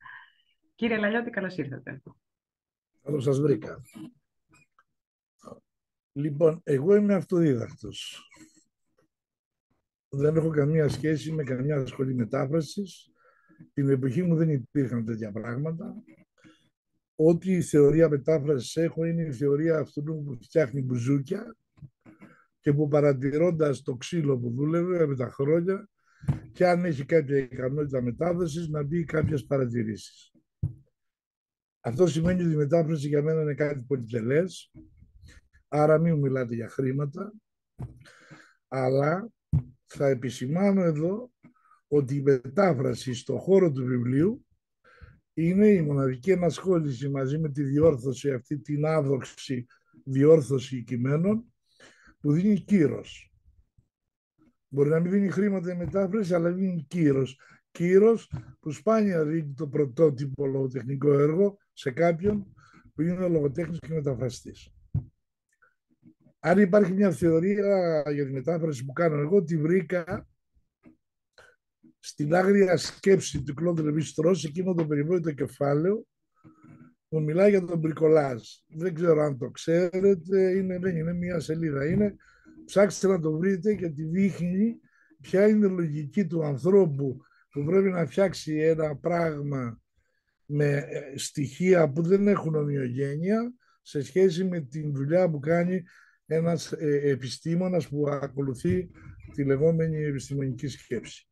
Κύριε Λαλιώτη, καλώς ήρθατε. Καλώς σας βρήκα. Λοιπόν, εγώ είμαι αυτοδίδακτος. Δεν έχω καμία σχέση με καμιά σχολή μετάφρασης. Την εποχή μου δεν υπήρχαν τέτοια πράγματα. Ό,τι θεωρία μετάφρασης έχω είναι η θεωρία αυτού που φτιάχνει μπουζούκια και που, παρατηρώντας το ξύλο που δούλευε με τα χρόνια, και αν έχει κάποια ικανότητα μετάφρασης, να μπει κάποιες παρατηρήσεις. Αυτό σημαίνει ότι η μετάφραση για μένα είναι κάτι πολυτελές, άρα μην μιλάτε για χρήματα, αλλά θα επισημάνω εδώ ότι η μετάφραση στον χώρο του βιβλίου είναι η μοναδική ενασχόληση μαζί με τη διόρθωση, αυτή την άδοξη διόρθωση κειμένων, που δίνει κύρος. Μπορεί να μην δίνει χρήματα η μετάφραση, αλλά δίνει κύρος. Κύρος που σπάνια δίνει το πρωτότυπο λογοτεχνικό έργο σε κάποιον που είναι λογοτέχνης και μεταφραστής. Αν υπάρχει μια θεωρία για τη μετάφραση που κάνω εγώ, τη βρήκα στην άγρια σκέψη του Κλοντ Λεβί-Στρός, εκείνο το περιβόητο κεφάλαιο που μιλάει για τον μπρικολάζ. Δεν ξέρω αν το ξέρετε, δεν είναι μια σελίδα. Ψάξτε να το βρείτε, γιατί δείχνει ποια είναι η λογική του ανθρώπου που πρέπει να φτιάξει ένα πράγμα με στοιχεία που δεν έχουν ομοιογένεια σε σχέση με την δουλειά που κάνει ένας επιστήμονας που ακολουθεί τη λεγόμενη επιστημονική σκέψη.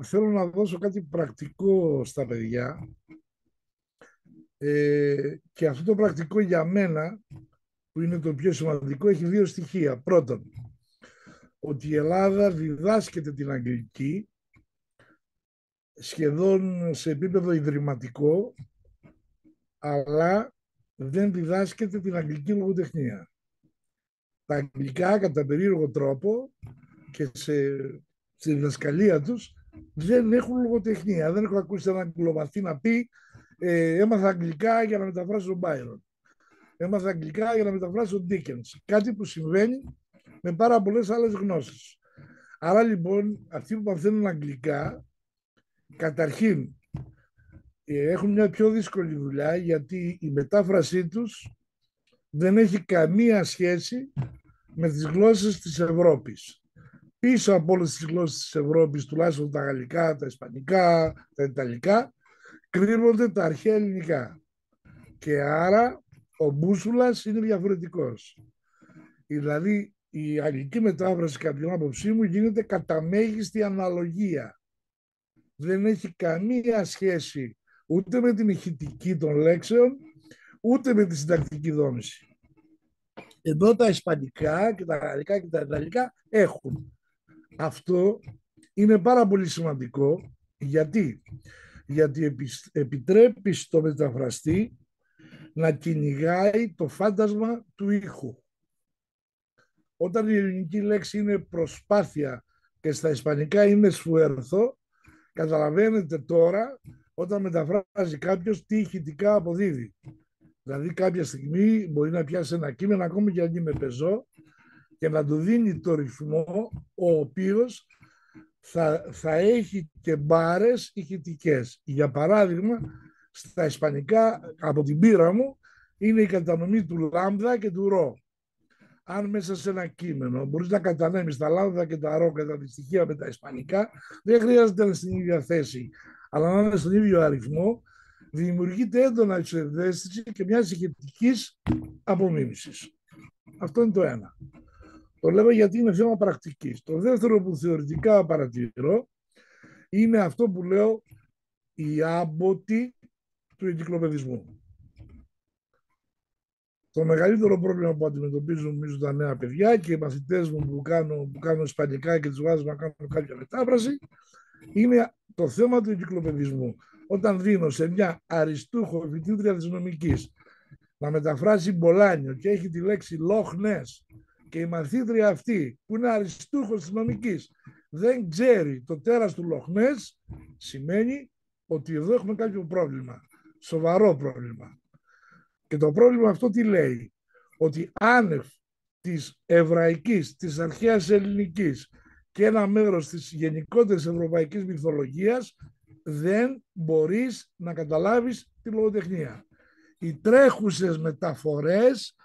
Θέλω να δώσω κάτι πρακτικό στα παιδιά, και αυτό το πρακτικό για μένα, που είναι το πιο σημαντικό, έχει δύο στοιχεία. Πρώτον, ότι η Ελλάδα διδάσκεται την αγγλική σχεδόν σε επίπεδο ιδρυματικό, αλλά δεν διδάσκεται την αγγλική λογοτεχνία. Τα αγγλικά, κατά περίεργο τρόπο, και στη διδασκαλία τους, δεν έχουν λογοτεχνία. Δεν έχω ακούσει έναν αγγλομαθή να πει έμαθα αγγλικά για να μεταφράσω τον Μπάιρον. Έμαθα αγγλικά για να μεταφράσω τον Ντίκενς. Κάτι που συμβαίνει με πάρα πολλές άλλες γνώσεις. Άρα λοιπόν, αυτοί που μαθαίνουν αγγλικά, καταρχήν, έχουν μια πιο δύσκολη δουλειά, γιατί η μετάφρασή τους δεν έχει καμία σχέση με τις γλώσσες της Ευρώπης. Πίσω από όλες τις γλώσσες της Ευρώπης, τουλάχιστον τα γαλλικά, τα ισπανικά, τα ιταλικά, κρύβονται τα αρχαία ελληνικά. Και άρα ο μπούσουλας είναι διαφορετικός. Δηλαδή η αγγλική μετάφραση, κατά την άποψή μου, γίνεται κατά μέγιστη αναλογία. Δεν έχει καμία σχέση ούτε με την ηχητική των λέξεων, ούτε με τη συντακτική δόμηση. Εδώ τα ισπανικά και τα γαλλικά και τα ιταλικά έχουν. Αυτό είναι πάρα πολύ σημαντικό. Γιατί επιτρέπει στο μεταφραστή να κυνηγάει το φάντασμα του ήχου. Όταν η ελληνική λέξη είναι προσπάθεια και στα ισπανικά είναι σφουέρθο, καταλαβαίνετε τώρα όταν μεταφράζει κάποιος τι ηχητικά αποδίδει. Δηλαδή κάποια στιγμή μπορεί να πιάσει ένα κείμενο, ακόμη και αν είναι πεζό, και να του δίνει το ρυθμό ο οποίος θα έχει και μπάρες ηχητικές. Για παράδειγμα, στα ισπανικά, από την πείρα μου, είναι η κατανομή του λάμδα και του ρο. Αν μέσα σε ένα κείμενο μπορείς να κατανέμεις τα λάμδα και τα ρο κατά τη στοιχεία με τα ισπανικά, δεν χρειάζεται να είναι στην ίδια θέση, αλλά να είναι στον ίδιο αριθμό, δημιουργείται έντονα ψευδαίσθηση και μια ηχητικής απομίμησης. Αυτό είναι το ένα. Το λέω γιατί είναι θέμα πρακτικής. Το δεύτερο που θεωρητικά παρατηρώ είναι αυτό που λέω η άμποτη του εγκυκλοπαιδισμού. Το μεγαλύτερο πρόβλημα που αντιμετωπίζουν νομίζω τα νέα παιδιά και οι μαθητές μου που κάνουν ισπανικά και τους βάζω να κάνουν κάποια μετάφραση είναι το θέμα του εγκυκλοπαιδισμού. Όταν δίνω σε μια αριστούχο φοιτήτρια της νομικής να μεταφράσει Μπολάνιο και έχει τη λέξη Λόχνες και η μαθήτρια αυτή που είναι αριστούχος της νομικής δεν ξέρει το τέρας του Λόχνες, σημαίνει ότι εδώ έχουμε κάποιο πρόβλημα. Σοβαρό πρόβλημα. Και το πρόβλημα αυτό τι λέει? Ότι άνευ της εβραϊκής, της αρχαίας ελληνικής και ένα μέρος της γενικότερης ευρωπαϊκής μυθολογίας δεν μπορείς να καταλάβεις τη λογοτεχνία. Οι τρέχουσες μεταφορές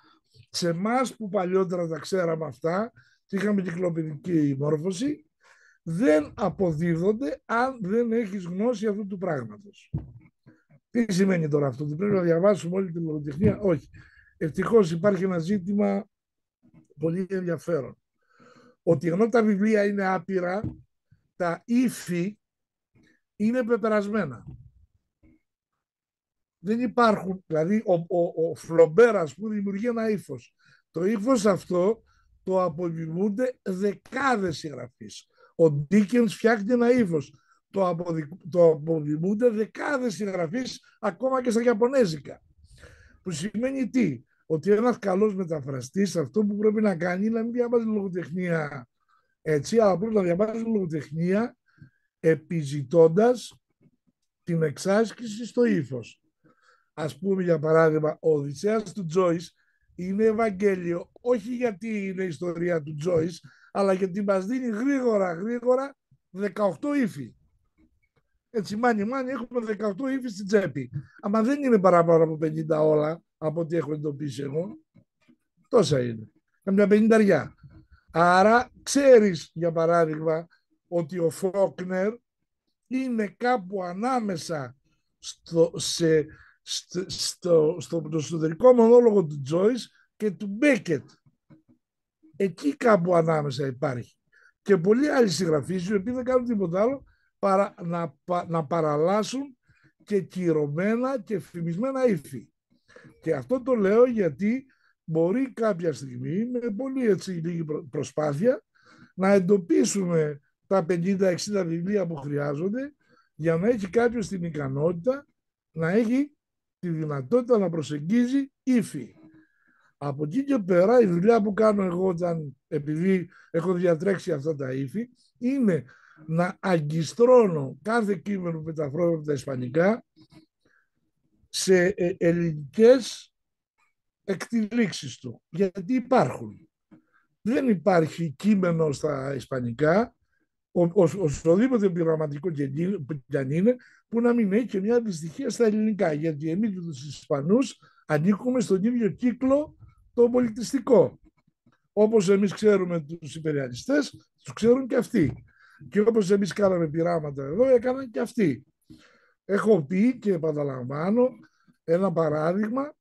σε εμάς που παλιότερα τα ξέραμε αυτά και είχαμε κυκλοπαιδική μόρφωση δεν αποδίδονται αν δεν έχεις γνώση αυτού του πράγματος. Τι σημαίνει τώρα αυτό? Ότι πρέπει να διαβάσουμε όλη τη λογοτεχνία? Όχι. Ευτυχώς υπάρχει ένα ζήτημα πολύ ενδιαφέρον. Ότι ενώ τα βιβλία είναι άπειρα, τα ύφη είναι πεπερασμένα. Δεν υπάρχουν, δηλαδή ο Φλομπέρ που δημιουργεί ένα ύφος. Το ύφος αυτό το αποδημούνται δεκάδες συγγραφείς. Ο Ντίκενς φτιάχνει ένα ύφος. Το αποδημούνται δεκάδες συγγραφείς ακόμα και στα Ιαπωνέζικα. Που σημαίνει τι? Ότι ένας καλός μεταφραστής αυτό που πρέπει να κάνει είναι να μην διαβάζει λογοτεχνία έτσι, αλλά πρέπει να διαβάζει λογοτεχνία επιζητώντας την εξάσκηση στο ύφος. Ας πούμε για παράδειγμα, ο Οδυσσέας του Τζόις είναι Ευαγγέλιο, όχι γιατί είναι η ιστορία του Τζόις, αλλά γιατί μας δίνει γρήγορα 18 ύφη. Έτσι, μάνι, έχουμε 18 ύφη στην τσέπη. Αλλά δεν είναι παραπάνω από 50 όλα, από ό,τι έχω εντοπίσει εγώ. Τόσα είναι. Καμιά 50. Άρα, ξέρεις, για παράδειγμα, ότι ο Φόκνερ είναι κάπου ανάμεσα στο εσωτερικό μονόλογο του Τζόις και του Μπέκετ. Εκεί κάπου ανάμεσα υπάρχει. Και πολλοί άλλοι συγγραφείς, οι οποίοι δεν κάνουν τίποτα άλλο παρά να παραλάσουν και κυρωμένα και φημισμένα ύφη. Και αυτό το λέω γιατί μπορεί κάποια στιγμή, με πολύ έτσι λίγη προσπάθεια, να εντοπίσουμε τα 50-60 βιβλία που χρειάζονται για να έχει κάποιος την ικανότητα να έχει τη δυνατότητα να προσεγγίζει ύφη. Από εκεί και πέρα η δουλειά που κάνω εγώ επειδή έχω διατρέξει αυτά τα ύφη είναι να αγκιστρώνω κάθε κείμενο που μεταφράζω από τα ισπανικά σε ελληνικές εκτιλήξεις του. Γιατί υπάρχουν. Δεν υπάρχει κείμενο στα ισπανικά οσοδήποτε πειραματικό κι αν είναι που να μην έχει και μια δυστυχία στα ελληνικά. Γιατί εμείς τους Ισπανούς ανήκουμε στον ίδιο κύκλο το πολιτιστικό. Όπως εμείς ξέρουμε τους υπεριαλιστές, τους ξέρουν και αυτοί. Και όπως εμείς κάναμε πειράματα εδώ, έκαναν και αυτοί. Έχω πει και επαναλαμβάνω ένα παράδειγμα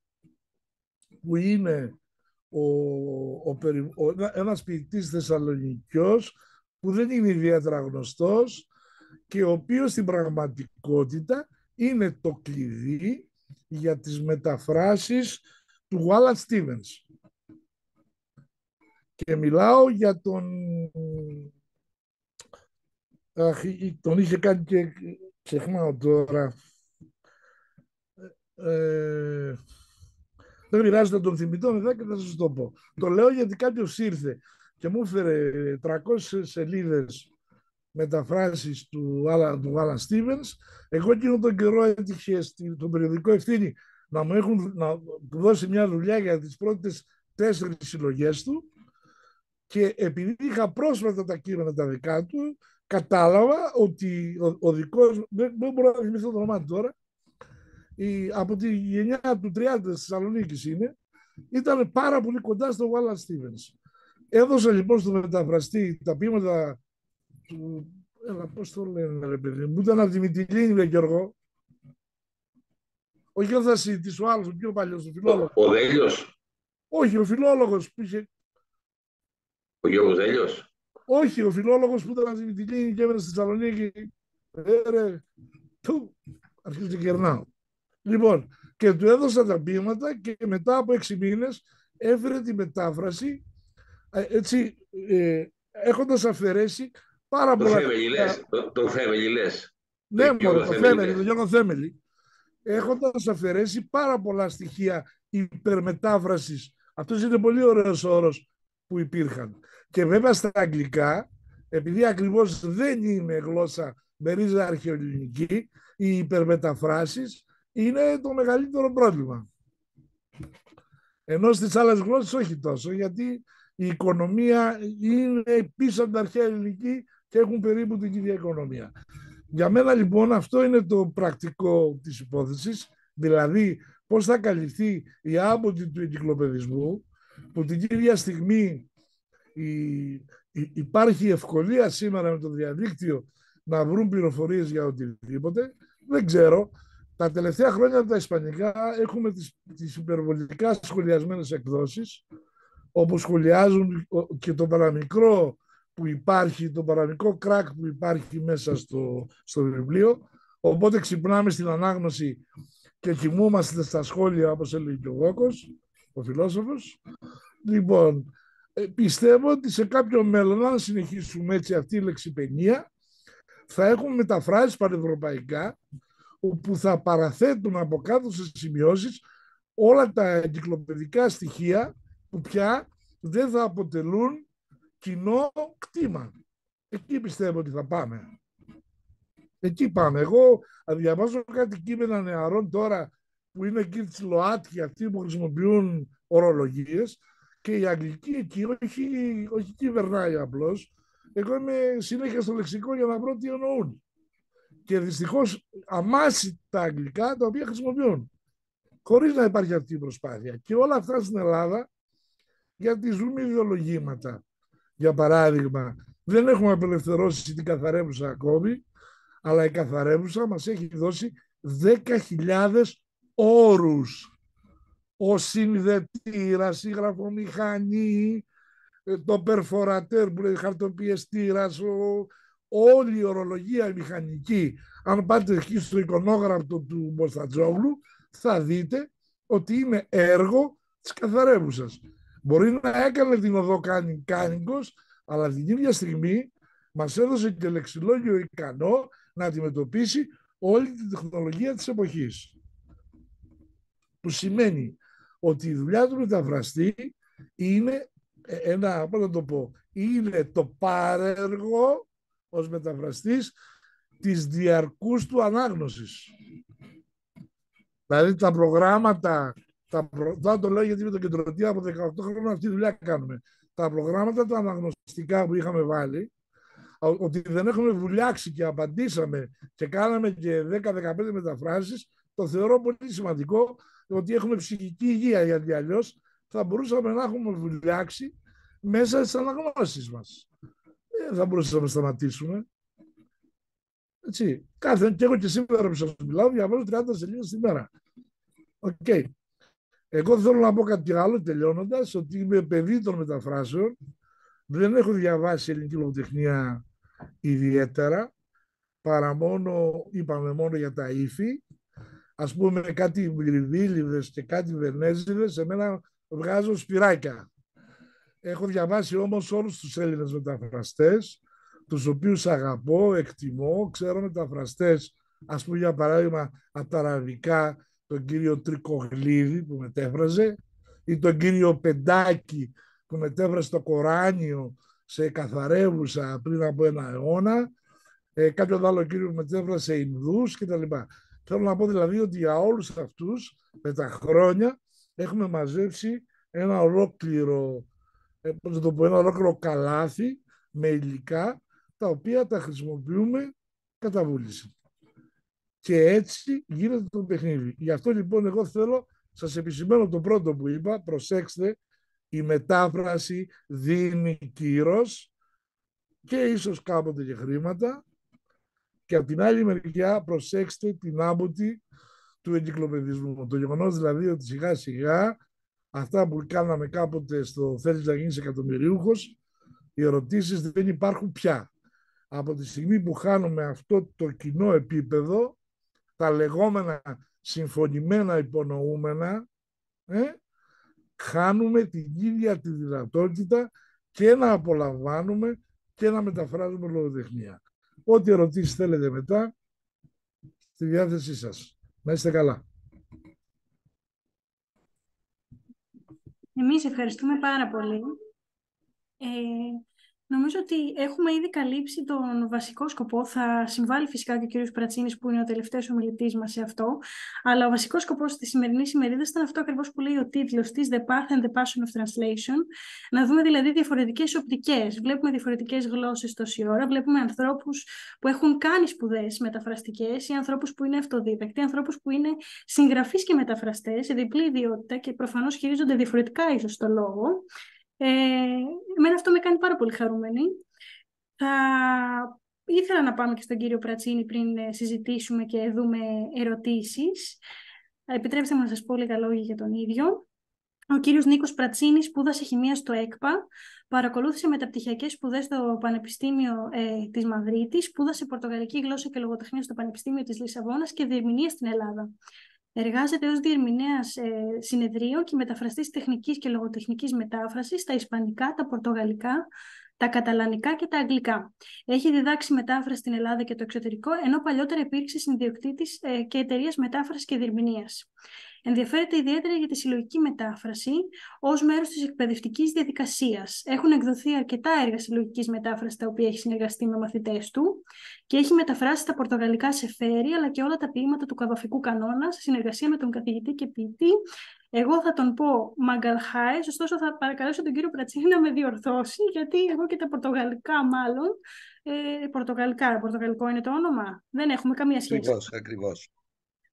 που είναι ένας ποιητής Θεσσαλονικιός που δεν είναι ιδιαίτερα γνωστός και ο οποίος στην πραγματικότητα είναι το κλειδί για τις μεταφράσεις του Wallace Stevens. Και μιλάω για τον είχε κάνει και ξεχνάω τώρα. Δεν πειράζει να τον θυμηθώ μετά και θα σας το πω. Το λέω γιατί κάποιος ήρθε και μου έφερε 300 σελίδες μεταφράσεις του Wallace Stevens. Εγώ εκείνο τον καιρό έτυχε στον περιοδικό Ευθύνη να μου δώσει μια δουλειά για τις πρώτες 4 συλλογές του και επειδή είχα πρόσφατα τα κείμενα τα δικά του, κατάλαβα ότι ο δικός, δεν μπορώ να θυμηθώ το όνομά του τώρα, από τη γενιά του 30 της Θεσσαλονίκης είναι, ήταν πάρα πολύ κοντά στο Wallace Stevens. Έδωσα λοιπόν στο μεταφραστή τα ποίηματα του, πώς το λένε ρε παιδί μου, ήταν από τη Μυτιλήνη, ρε Γιώργο. Όχι ο Θασίτης, ο άλλος, ο πιο παλιός, ο φιλόλογος. Ο Δέλιος. Όχι, ο φιλόλογος που είχε... Ο Γιώργος Δέλιος. Όχι, ο φιλόλογος που ήταν από τη Μυτιλήνη και έμενε στη Θεσσαλονίκη. Αρχίζω και κερνάω. Λοιπόν, και του έδωσα τα ποίηματα και μετά από 6 μήνες έφερε τη μετάφραση έτσι, έχοντας αφαιρέσει πάρα πολλά... Τον Θέμελη λες. Ναι, μόνο το Θέμελη, τον Γιώργο Θέμελη. Έχοντας αφαιρέσει πάρα πολλά στοιχεία υπερμετάφρασης. Αυτός είναι πολύ ωραίος όρος που υπήρχαν. Και βέβαια στα αγγλικά, επειδή ακριβώς δεν είναι γλώσσα με ρίζα αρχαιοελληνική, οι υπερμεταφράσεις είναι το μεγαλύτερο πρόβλημα. Ενώ στις άλλες γλώσσες όχι τόσο, γιατί η οικονομία είναι πίσω από την αρχαία ελληνική και έχουν περίπου την ίδια οικονομία. Για μένα λοιπόν αυτό είναι το πρακτικό της υπόθεσης, δηλαδή πώς θα καλυφθεί η άμμοτη του εγκυκλοπαιδισμού, που την ίδια στιγμή υπάρχει ευκολία σήμερα με το διαδίκτυο να βρουν πληροφορίες για οτιδήποτε. Δεν ξέρω. Τα τελευταία χρόνια από τα ισπανικά έχουμε τις υπερβολικά σχολιασμένες εκδόσεις, όπου σχολιάζουν και το παραμικρό που υπάρχει, το παραμικρό κράκ που υπάρχει μέσα στο βιβλίο. Οπότε ξυπνάμε στην ανάγνωση και κοιμούμαστε στα σχόλια, όπως έλεγε και ο Γόκος, ο φιλόσοφος. Λοιπόν, πιστεύω ότι σε κάποιο μέλλον, αν συνεχίσουμε έτσι αυτή η λεξιπαινία, θα έχουμε μεταφράσεις πανευρωπαϊκά, όπου θα παραθέτουν από κάτω σε σημειώσεις όλα τα εγκυκλοπαιδικά στοιχεία που πια δεν θα αποτελούν κοινό κτήμα. Εκεί πιστεύω ότι θα πάμε. Εκεί πάμε. Εγώ διαβάζω κάτι κείμενα νεαρών τώρα που είναι εκεί της ΛΟΑΤΚΙ, αυτοί που χρησιμοποιούν ορολογίες, και η αγγλική εκεί όχι κυβερνάει απλώς. Εγώ είμαι συνέχεια στο λεξικό για να βρω τι εννοούν. Και δυστυχώς αμάσει τα αγγλικά τα οποία χρησιμοποιούν, χωρίς να υπάρχει αυτή η προσπάθεια. Και όλα αυτά στην Ελλάδα, γιατί ζούμε ιδεολογήματα. Για παράδειγμα, δεν έχουμε απελευθερώσει την καθαρέμουσα ακόμη, αλλά η καθαρέμουσα μας έχει δώσει 10.000 όρους. Ο συνδετήρας, η γραφομηχανή, το περφορατέρ που λέει χαρτοπιεστήρας, όλη η ορολογία η μηχανική. Αν πάτε εκεί στο εικονόγραφο του Μποστατζόγλου, θα δείτε ότι είναι έργο της καθαρέμουσας. Μπορεί να έκανε την οδό Κάνικος, αλλά την ίδια στιγμή μας έδωσε και λεξιλόγιο ικανό να αντιμετωπίσει όλη την τεχνολογία της εποχής. Που σημαίνει ότι η δουλειά του μεταφραστή είναι είναι το πάρεργο ως μεταφραστής της διαρκούς του ανάγνωσης. Δηλαδή τα προγράμματα, θα το λέω γιατί με το κεντρωτή από 18 χρόνια αυτή τη δουλειά κάνουμε. Τα προγράμματα τα αναγνωστικά που είχαμε βάλει, ότι δεν έχουμε βουλιάξει και απαντήσαμε και κάναμε και 10-15 μεταφράσεις, το θεωρώ πολύ σημαντικό, ότι έχουμε ψυχική υγεία, γιατί αλλιώς θα μπορούσαμε να έχουμε βουλιάξει μέσα στις αναγνώσεις μας. Δεν θα μπορούσαμε να σταματήσουμε. Έτσι. Και εγώ και σήμερα που σας μιλάω, διαβάζω 30 σελίδες τη μέρα. Okay. Εγώ θέλω να πω κάτι άλλο τελειώνοντας, ότι είμαι παιδί των μεταφράσεων. Δεν έχω διαβάσει ελληνική λογοτεχνία ιδιαίτερα, παρά μόνο για τα ύφη. Ας πούμε κάτι Μυριβίλιδες και κάτι Βενέζιδες, εμένα βγάζω σπυράκια. Έχω διαβάσει όμως όλους τους Έλληνες μεταφραστές, τους οποίους αγαπώ, εκτιμώ, ξέρω μεταφραστές, ας πούμε για παράδειγμα από τα αραβικά, τον κύριο Τρικογλίδη που μετέφραζε, ή τον κύριο Πεντάκη που μετέφρασε το Κοράνιο σε καθαρεύουσα πριν από 1 αιώνα, κάποιον άλλο κύριο που μετέφρασε Ινδούς κτλ. Θέλω να πω δηλαδή ότι για όλους αυτούς με τα χρόνια έχουμε μαζέψει ένα ολόκληρο καλάθι με υλικά τα οποία τα χρησιμοποιούμε κατά βούληση. Και έτσι γίνεται το παιχνίδι. Γι' αυτό λοιπόν εγώ θέλω, σας επισημαίνω το πρώτο που είπα, προσέξτε, η μετάφραση δίνει κύρος και ίσως κάποτε και χρήματα, και από την άλλη μεριά προσέξτε την άμμοτη του εγκυκλοπαιδισμού. Το γεγονός δηλαδή ότι σιγά σιγά αυτά που κάναμε κάποτε στο θέλεις να γίνεις εκατομμυρίουχος, οι ερωτήσεις δεν υπάρχουν πια. Από τη στιγμή που χάνουμε αυτό το κοινό επίπεδο, τα λεγόμενα συμφωνημένα υπονοούμενα, χάνουμε την ίδια τη δυνατότητα και να απολαμβάνουμε και να μεταφράζουμε λογοτεχνία. Ό,τι ερωτήσεις θέλετε μετά, στη διάθεσή σας. Να είστε καλά. Εμείς ευχαριστούμε πάρα πολύ. Νομίζω ότι έχουμε ήδη καλύψει τον βασικό σκοπό. Θα συμβάλλει φυσικά και ο κύριος Πρατσίνης, που είναι ο τελευταίος ομιλητής μας σε αυτό. Αλλά ο βασικός σκοπός της σημερινής ημερίδας ήταν αυτό ακριβώς που λέει ο τίτλος της, The Path and the Passion of Translation. Να δούμε δηλαδή διαφορετικές οπτικές. Βλέπουμε διαφορετικές γλώσσες τόση ώρα. Βλέπουμε ανθρώπους που έχουν κάνει σπουδές μεταφραστικές ή ανθρώπους που είναι αυτοδίδακτοι, ανθρώπους που είναι συγγραφείς και μεταφραστές σε διπλή ιδιότητα και προφανώς χειρίζονται διαφορετικά ίσως το λόγο. Εμένα αυτό με κάνει πάρα πολύ χαρούμενη. Θα ήθελα να πάμε και στον κύριο Πρατσίνη πριν συζητήσουμε και δούμε ερωτήσεις. Επιτρέψτε μου να σας πω λίγα λόγια για τον ίδιο. Ο κύριος Νίκος Πρατσίνης σπούδασε χημεία στο ΕΚΠΑ, παρακολούθησε μεταπτυχιακές σπουδές στο Πανεπιστήμιο της Μαδρίτης, σπούδασε πορτογαλική γλώσσα και λογοτεχνία στο Πανεπιστήμιο της Λισαβόνας και διερμηνία στην Ελλάδα. Εργάζεται ως διερμηνέας συνεδρίων και μεταφραστής τεχνικής και λογοτεχνικής μετάφρασης στα ισπανικά, τα πορτογαλικά, τα καταλανικά και τα αγγλικά. Έχει διδάξει μετάφραση στην Ελλάδα και το εξωτερικό, ενώ παλιότερα υπήρξε συνδιοκτήτης και εταιρείας μετάφρασης και διερμηνίας. Ενδιαφέρεται ιδιαίτερα για τη συλλογική μετάφραση ως μέρος της εκπαιδευτικής διαδικασίας. Έχουν εκδοθεί αρκετά έργα συλλογικής μετάφρασης, τα οποία έχει συνεργαστεί με μαθητές του, και έχει μεταφράσει τα πορτογαλικά Σεφέρι, αλλά και όλα τα ποίηματα του Καδαφικού Κανόνα, σε συνεργασία με τον καθηγητή και ποιητή. Εγώ θα τον πω Μαγκαλχάες, ωστόσο θα παρακαλέσω τον κύριο Πρατσίνη να με διορθώσει, γιατί εγώ και τα πορτογαλικά μάλλον. Πορτογαλικό είναι το όνομα. Δεν έχουμε καμία σχέση. Ακριβώς.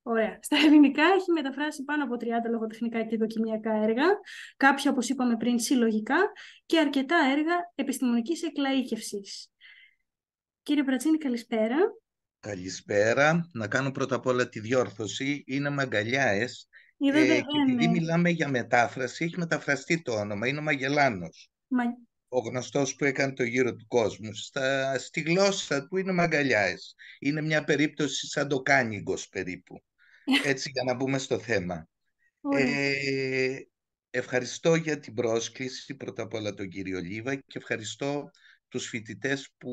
Ωραία. Στα ελληνικά έχει μεταφράσει πάνω από 30 λογοτεχνικά και δοκιμιακά έργα, κάποια, όπως είπαμε πριν, συλλογικά, και αρκετά έργα επιστημονικής εκλαΐκευσης. Κύριε Πρατσίνη, καλησπέρα. Καλησπέρα. Να κάνω πρώτα απ' όλα τη διόρθωση. Είναι Μαγκαλιάες. Και επειδή μιλάμε για μετάφραση, έχει μεταφραστεί το όνομα. Είναι ο Μαγελάνος. Ο γνωστός που έκανε το γύρο του κόσμου. Στη γλώσσα του είναι Μαγκαλιάες. Είναι μια περίπτωση σαν το Κάνιγκος περίπου. Έτσι, για να μπούμε στο θέμα. Ευχαριστώ για την πρόσκληση, πρώτα απ' όλα τον κύριο Λίβα, και ευχαριστώ τους φοιτητές που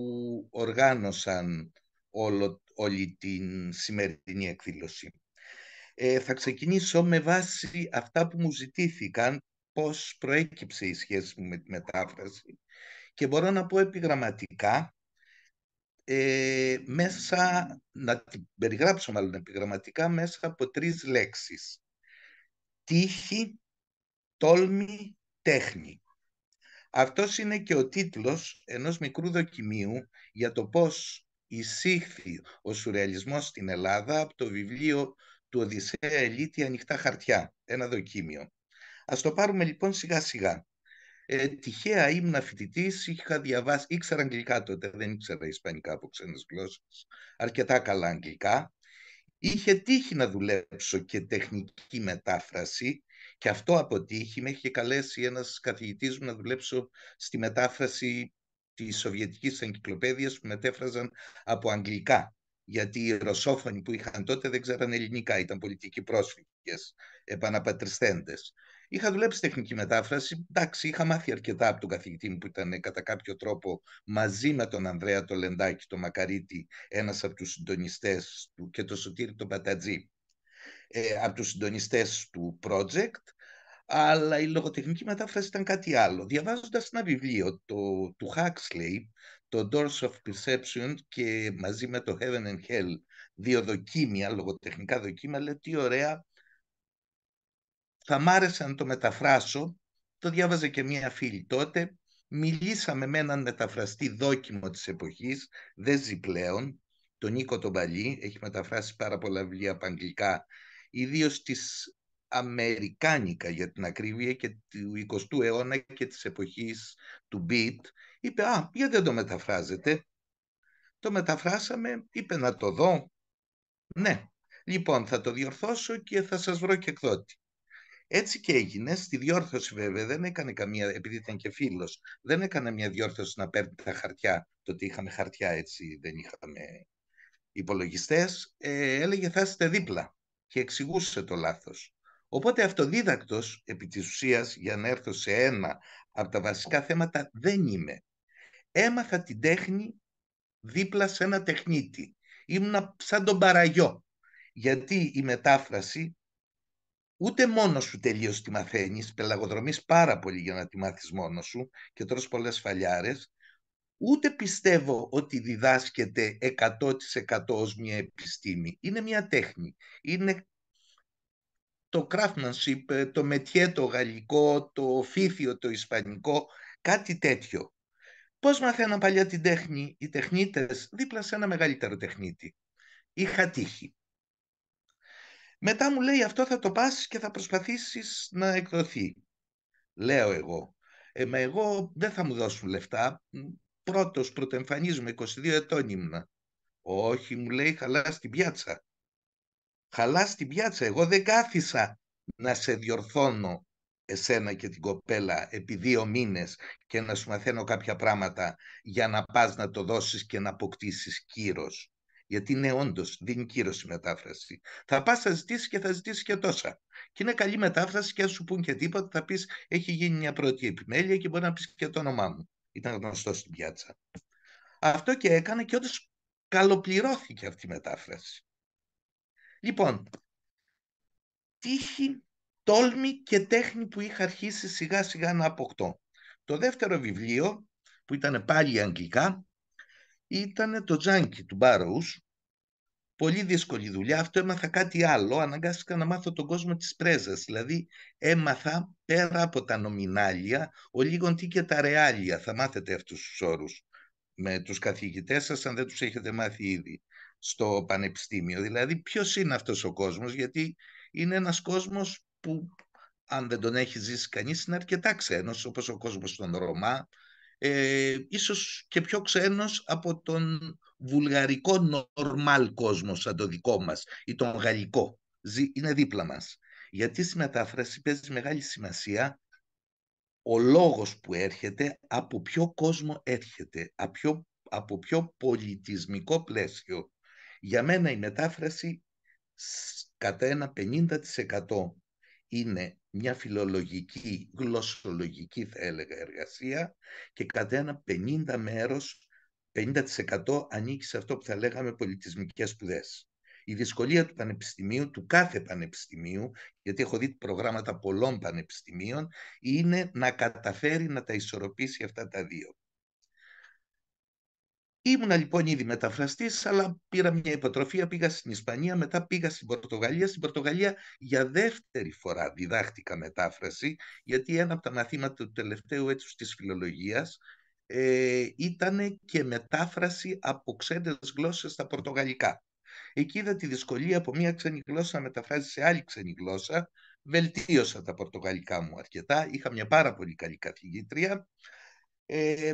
οργάνωσαν όλη την σημερινή εκδήλωση. Θα ξεκινήσω με βάση αυτά που μου ζητήθηκαν, πώς προέκυψε η σχέση μου με τη μετάφραση, και μπορώ να πω επιγραμματικά, να την περιγράψω μάλλον επιγραμματικά μέσα από 3 λέξεις. Τύχη, τόλμη, τέχνη. Αυτός είναι και ο τίτλος ενός μικρού δοκιμίου για το πώς εισήχθη ο σουρεαλισμός στην Ελλάδα από το βιβλίο του Οδυσσέα Ελίτη «Ανοιχτά χαρτιά», ένα δοκίμιο. Ας το πάρουμε λοιπόν σιγά σιγά. Τυχαία ήμουν φοιτητής, είχα διαβάσει, ήξερα αγγλικά τότε, δεν ήξερα ισπανικά από ξένες γλώσσες, αρκετά καλά αγγλικά. Είχε τύχει να δουλέψω και τεχνική μετάφραση, και αυτό από τύχη. Με είχε καλέσει ένας καθηγητής μου να δουλέψω στη μετάφραση της Σοβιετικής Εγκυκλοπαίδειας που μετέφραζαν από αγγλικά, γιατί οι ρωσόφωνοι που είχαν τότε δεν ξέραν ελληνικά, ήταν πολιτικοί πρόσφυγες, επαναπατριστέντες. Είχα δουλέψει τεχνική μετάφραση, εντάξει, είχα μάθει αρκετά από τον καθηγητή μου που ήταν κατά κάποιο τρόπο μαζί με τον Ανδρέα το Λεντάκη, το Μακαρίτη, ένας από τους συντονιστές του, και το Σωτήρη τον Πατατζή, από τους συντονιστές του project, αλλά η λογοτεχνική μετάφραση ήταν κάτι άλλο. Διαβάζοντας ένα βιβλίο του Huxley, το Doors of Perception, και μαζί με το Heaven and Hell, 2 δοκίμια, λογοτεχνικά δοκίμια, λέει τι ωραία, θα μ' άρεσε να το μεταφράσω. Το διάβαζε και μία φίλη τότε. Μιλήσαμε με έναν μεταφραστή δόκιμο της εποχής, δεν ζει πλέον, τον Νίκο τον Παλί, έχει μεταφράσει πάρα πολλά βιβλία από αγγλικά, ιδίως της αμερικάνικα για την ακρίβεια, και του 20ου αιώνα και της εποχής του Beat. Είπε, γιατί δεν το μεταφράζετε? Το μεταφράσαμε, είπε να το δω. Ναι, λοιπόν θα το διορθώσω και θα σας βρω και εκδότη. Έτσι και έγινε. Στη διόρθωση βέβαια δεν έκανε καμία, επειδή ήταν και φίλος, δεν έκανε μια διόρθωση να παίρνει τα χαρτιά. Τότε είχαμε χαρτιά, έτσι, δεν είχαμε υπολογιστές. Έλεγε θα είστε δίπλα και εξηγούσε το λάθος. Οπότε αυτοδίδακτος επί της ουσίας, για να έρθω σε ένα από τα βασικά θέματα, δεν είμαι. Έμαθα την τέχνη δίπλα σε ένα τεχνίτη. Ήμουνα σαν τον Παραγιό, γιατί η μετάφραση ούτε μόνος σου τελείως τη μαθαίνεις, πελαγοδρομείς πάρα πολύ για να τη μάθεις μόνος σου και τρως πολλές φαλιάρες, Ούτε πιστεύω ότι διδάσκεται 100% ως μια επιστήμη. Είναι μια τέχνη. Είναι το craftsmanship, το μετιέ το γαλλικό, το φύθιο το ισπανικό, κάτι τέτοιο. Πώς μαθαίναν παλιά την τέχνη οι τεχνίτες? Δίπλα σε ένα μεγαλύτερο τεχνίτη. Είχα τύχει. Μετά μου λέει, αυτό θα το πας και θα προσπαθήσεις να εκδοθεί. Λέω εγώ, μα εγώ δεν θα μου δώσουν λεφτά. Πρωτοεμφανίζομαι, 22 ετών ήμουνα. Όχι, μου λέει, χαλάς την πιάτσα. Χαλάς την πιάτσα. Εγώ δεν κάθισα να σε διορθώνω εσένα και την κοπέλα επί 2 μήνες και να σου μαθαίνω κάποια πράγματα για να πας να το δώσεις και να αποκτήσεις κύρος. Γιατί είναι όντως, δίνει κύρος η μετάφραση. Θα πας, θα ζητήσεις και θα ζητήσεις και τόσα. Και είναι καλή μετάφραση και αν σου πούν και τίποτα θα πεις, έχει γίνει μια πρώτη επιμέλεια και μπορεί να πεις και το όνομά μου. Ήταν γνωστό στην πιάτσα. Αυτό και έκανα και όντως καλοπληρώθηκε αυτή η μετάφραση. Λοιπόν, τύχη, τόλμη και τέχνη που είχα αρχίσει σιγά σιγά να αποκτώ. Το δεύτερο βιβλίο, που ήταν πάλι αγγλικά, ήταν το Τζάνκι του Μπάρος. Πολύ δύσκολη δουλειά. Αυτό έμαθα κάτι άλλο. Αναγκάστηκα να μάθω τον κόσμο της πρέζας. Δηλαδή έμαθα πέρα από τα νομινάλια, ο λίγον τι και τα ρεάλια. Θα μάθετε αυτούς τους όρους με τους καθηγητές σας, αν δεν τους έχετε μάθει ήδη στο πανεπιστήμιο. Δηλαδή ποιος είναι αυτός ο κόσμος, γιατί είναι ένας κόσμος που αν δεν τον έχει ζήσει κανείς είναι αρκετά ξένος, όπως ο κόσμος των Ρωμά, ίσως και πιο ξένος από τον βουλγαρικό νορμάλ κόσμο σαν το δικό μας ή τον γαλλικό. Είναι δίπλα μας. Γιατί στη μετάφραση παίζει μεγάλη σημασία ο λόγος που έρχεται, από ποιο κόσμο έρχεται, από ποιο πολιτισμικό πλαίσιο. Για μένα η μετάφραση κατά ένα 50% είναι μια φιλολογική, γλωσσολογική θα έλεγα εργασία και κατά ένα 50% ανήκει σε αυτό που θα λέγαμε πολιτισμικές σπουδές. Η δυσκολία του πανεπιστημίου, του κάθε πανεπιστημίου, γιατί έχω δει προγράμματα πολλών πανεπιστημίων, είναι να καταφέρει να τα ισορροπήσει αυτά τα δύο. Ήμουνα λοιπόν ήδη μεταφραστής, αλλά πήρα μια υποτροφία, πήγα στην Ισπανία, μετά πήγα στην Πορτογαλία. Στην Πορτογαλία για δεύτερη φορά διδάχτηκα μετάφραση, γιατί ένα από τα μαθήματα του τελευταίου έτους της φιλολογίας ήταν και μετάφραση από ξένες γλώσσες στα πορτογαλικά. Εκεί είδα τη δυσκολία από μια ξένη γλώσσα να μεταφράζει σε άλλη ξένη γλώσσα. Βελτίωσα τα πορτογαλικά μου αρκετά, είχα μια πάρα πολύ καλή καθηγήτρια.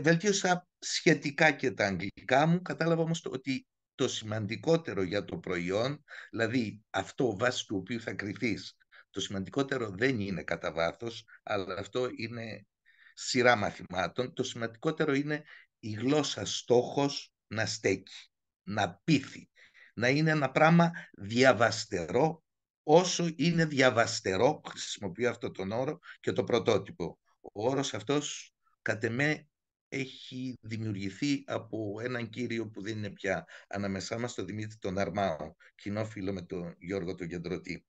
Βελτίωσα σχετικά και τα αγγλικά μου. Κατάλαβα όμως ότι το σημαντικότερο για το προϊόν, δηλαδή αυτό βάσει του οποίου θα κριθείς, το σημαντικότερο δεν είναι κατά βάθος, αλλά αυτό είναι σειρά μαθημάτων. Το σημαντικότερο είναι η γλώσσα στόχος να στέκει, να πείθει, να είναι ένα πράγμα διαβαστερό, όσο είναι διαβαστερό, χρησιμοποιώ αυτόν τον όρο, και το πρωτότυπο. Ο όρος αυτός κατ' εμέ έχει δημιουργηθεί από έναν κύριο που δεν είναι πια ανάμεσά μας, τον Δημήτρη τον Αρμάο, κοινό φίλο με τον Γιώργο τον Κεντρωτή.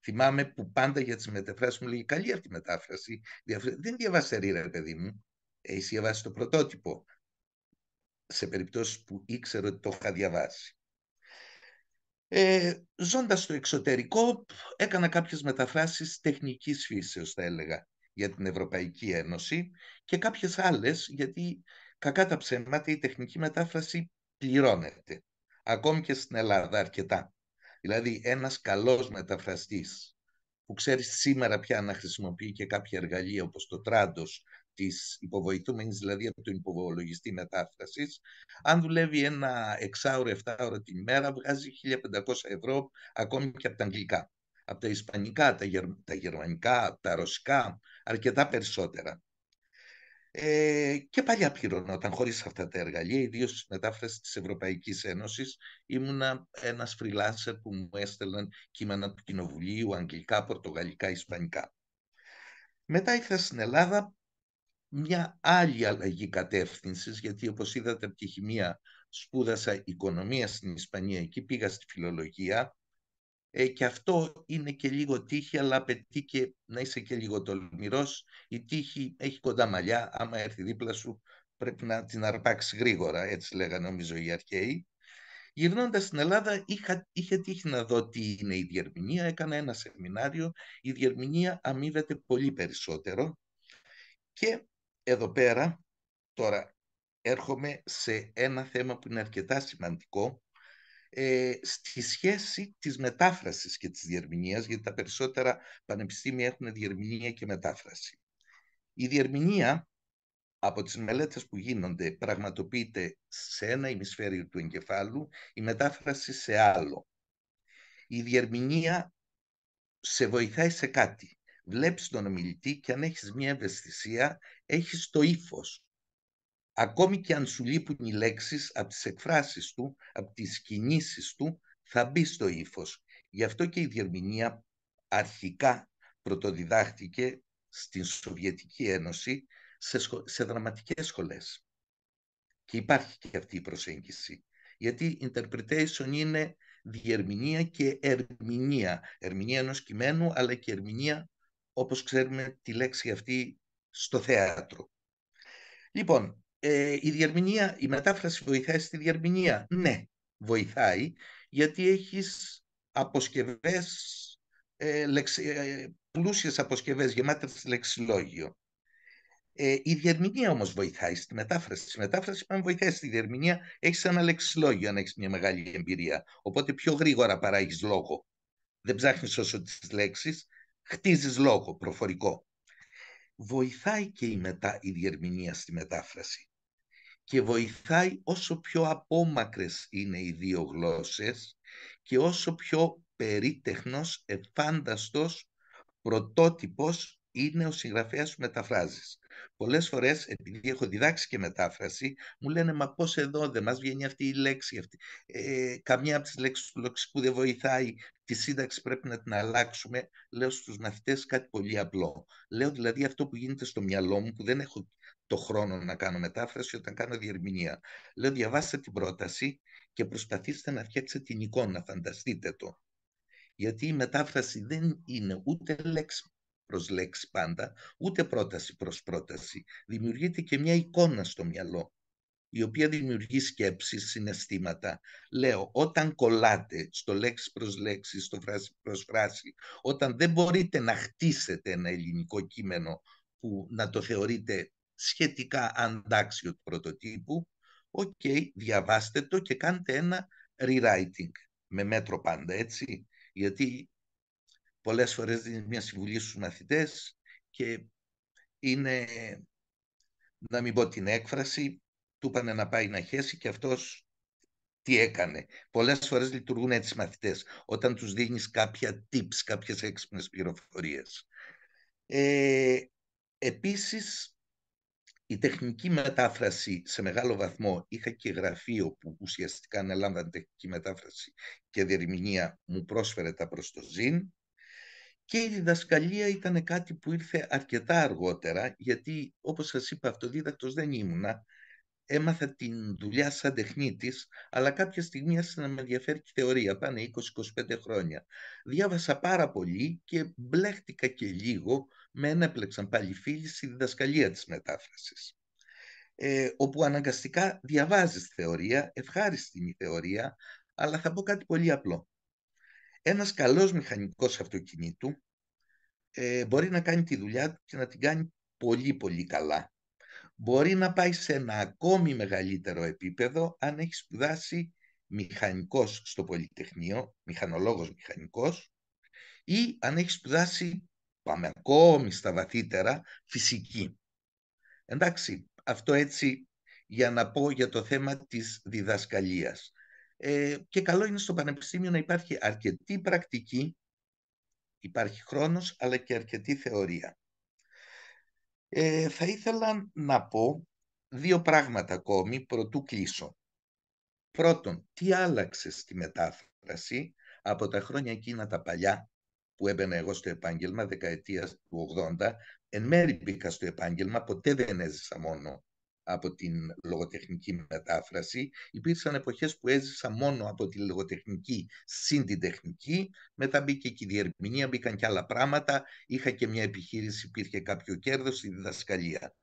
Θυμάμαι που πάντα για τις μεταφράσεις μου λέει, καλή αυτή η μετάφραση, δεν διαβάστερη ρε παιδί μου, έχεις διαβάσει το πρωτότυπο, σε περιπτώσεις που ήξερα ότι το είχα διαβάσει. Ζώντας στο εξωτερικό, έκανα κάποιες μεταφράσεις τεχνικής φύσεως, θα έλεγα, για την Ευρωπαϊκή Ένωση και κάποιες άλλες, γιατί κακά τα ψέματα η τεχνική μετάφραση πληρώνεται. Ακόμη και στην Ελλάδα αρκετά. Δηλαδή ένας καλός μεταφραστής που ξέρει σήμερα πια να χρησιμοποιεί και κάποια εργαλεία όπως το Τράντος, της υποβοηθούμενης δηλαδή από τον υπολογιστή μετάφρασης, αν δουλεύει ένα 6ωρο, 7ωρο την ημέρα, βγάζει 1.500 ευρώ ακόμη και από τα αγγλικά. Από τα ισπανικά, τα γερμανικά, τα ρωσικά, αρκετά περισσότερα. Και παλιά πληρωνόταν χωρίς αυτά τα εργαλεία, ιδίως στις μετάφρασεις της Ευρωπαϊκής Ένωσης. Ήμουνα ένας freelancer που μου έστελναν κείμενα του Κοινοβουλίου, αγγλικά, πορτογαλικά, ισπανικά. Μετά ήρθα στην Ελλάδα, μια άλλη αλλαγή κατεύθυνσης, γιατί όπως είδατε από τη χημεία σπούδασα οικονομία στην Ισπανία, εκεί πήγα στη φιλολογία, και αυτό είναι και λίγο τύχη, αλλά απαιτεί και να είσαι και λίγο τολμηρός. Η τύχη έχει κοντά μαλλιά, άμα έρθει δίπλα σου πρέπει να την αρπάξει γρήγορα, έτσι λέγανε νομίζω οι αρχαίοι. Γυρνώντας στην Ελλάδα είχε τύχει να δω τι είναι η διερμηνία, έκανα ένα σεμινάριο, η διερμηνία αμείβεται πολύ περισσότερο. Και εδώ πέρα τώρα έρχομαι σε ένα θέμα που είναι αρκετά σημαντικό, στη σχέση της μετάφρασης και της διερμηνίας, γιατί τα περισσότερα πανεπιστήμια έχουν διερμηνία και μετάφραση. Η διερμηνία, από τις μελέτες που γίνονται, πραγματοποιείται σε ένα ημισφαίριο του εγκεφάλου, η μετάφραση σε άλλο. Η διερμηνία σε βοηθάει σε κάτι. Βλέπεις τον ομιλητή και αν έχεις μια ευαισθησία, έχεις το ύφος. Ακόμη και αν σου λείπουν οι λέξεις, από τις εκφράσεις του, από τις κινήσεις του, θα μπει στο ύφος. Γι' αυτό και η διερμηνία αρχικά πρωτοδιδάχτηκε στην Σοβιετική Ένωση σε δραματικές σχολές. Και υπάρχει και αυτή η προσέγγιση. Γιατί interpretation είναι διερμηνία και ερμηνεία. Ερμηνεία ενός κειμένου, αλλά και ερμηνεία, όπως ξέρουμε τη λέξη αυτή, στο θέατρο. Λοιπόν, η μετάφραση βοηθάει στη διερμηνία. Ναι, βοηθάει, γιατί έχεις αποσκευές, πλούσιες αποσκευές γεμάτες λεξιλόγιο. Η διερμηνία όμως βοηθάει στη μετάφραση. Στη μετάφραση, αν βοηθάει στη διερμηνία, έχεις ένα λεξιλόγιο αν έχεις μια μεγάλη εμπειρία. Οπότε πιο γρήγορα παράγεις λόγο. Δεν ψάχνεις όσο τις λέξεις, χτίζεις λόγο προφορικό. Βοηθάει και η διερμηνία στη μετάφραση. Και βοηθάει όσο πιο απόμακρες είναι οι δύο γλώσσες και όσο πιο περίτεχνος, εφάνταστος, πρωτότυπος είναι ο συγγραφέας που μεταφράζεις. Πολλές φορές, επειδή έχω διδάξει και μετάφραση, μου λένε «Μα πώς εδώ δεν μας βγαίνει αυτή η λέξη, καμιά από τις λέξεις του λεξικού δεν βοηθάει, τη σύνταξη πρέπει να την αλλάξουμε». Λέω στους μαθητές κάτι πολύ απλό. Λέω δηλαδή αυτό που γίνεται στο μυαλό μου, που δεν έχω το χρόνο να κάνω μετάφραση όταν κάνω διερμηνία. Λέω διαβάστε την πρόταση και προσπαθήστε να φτιάξετε την εικόνα, φανταστείτε το. Γιατί η μετάφραση δεν είναι ούτε λέξη προς λέξη πάντα, ούτε πρόταση προς πρόταση. Δημιουργείται και μια εικόνα στο μυαλό, η οποία δημιουργεί σκέψεις, συναισθήματα. Λέω, όταν κολλάτε στο λέξη προς λέξη, στο φράση προς φράση, όταν δεν μπορείτε να χτίσετε ένα ελληνικό κείμενο που να το θεωρείτε σχετικά αντάξιο του πρωτοτύπου, διαβάστε το και κάντε ένα rewriting, με μέτρο πάντα, έτσι. Γιατί πολλές φορές δίνεις μια συμβουλή στους μαθητές και είναι, να μην πω την έκφραση, του είπανε να πάει να χέσει και αυτός τι έκανε. Πολλές φορές λειτουργούν έτσι μαθητές, όταν τους δίνεις κάποια tips, κάποιες έξυπνες πληροφορίες. Επίσης, η τεχνική μετάφραση σε μεγάλο βαθμό, είχα και γραφείο που ουσιαστικά ανέλαμβανε τεχνική μετάφραση και διερμηνία, μου πρόσφερε τα προς το ζήν. Και η διδασκαλία ήταν κάτι που ήρθε αρκετά αργότερα, γιατί όπως σας είπα αυτοδίδακτος δεν ήμουνα. Έμαθα την δουλειά σαν τεχνίτης, αλλά κάποια στιγμή άρχισε να με ενδιαφέρει και η θεωρία, πάνε 20-25 χρόνια. Διάβασα πάρα πολύ και μπλέχτηκα και λίγο, με ενέπλεξαν πάλι φίλοι στη διδασκαλία της μετάφρασης. Όπου αναγκαστικά διαβάζεις θεωρία, ευχάριστη είναι η θεωρία, αλλά θα πω κάτι πολύ απλό. Ένας καλός μηχανικός αυτοκινήτου μπορεί να κάνει τη δουλειά του και να την κάνει πολύ πολύ καλά. Μπορεί να πάει σε ένα ακόμη μεγαλύτερο επίπεδο αν έχει σπουδάσει μηχανικός στο Πολυτεχνείο, μηχανολόγος μηχανικός, ή αν έχει σπουδάσει, πάμε ακόμη στα βαθύτερα, φυσική. Εντάξει, αυτό έτσι για να πω για το θέμα της διδασκαλίας. Και καλό είναι στο Πανεπιστήμιο να υπάρχει αρκετή πρακτική, υπάρχει χρόνος, αλλά και αρκετή θεωρία. Θα ήθελα να πω δύο πράγματα ακόμη προτού κλείσω. Πρώτον, τι άλλαξε στη μετάφραση από τα χρόνια εκείνα τα παλιά που έμπαινα εγώ στο επάγγελμα, δεκαετίας του 80. Εν μέρει μπήκα στο επάγγελμα, ποτέ δεν έζησα μόνο από την λογοτεχνική μετάφραση. Υπήρξαν εποχές που έζησα μόνο από τη λογοτεχνική συν την τεχνική, μετά μπήκε και η διερμηνία, μπήκαν και άλλα πράγματα, είχα και μια επιχείρηση, υπήρχε κάποιο κέρδος στη διδασκαλία.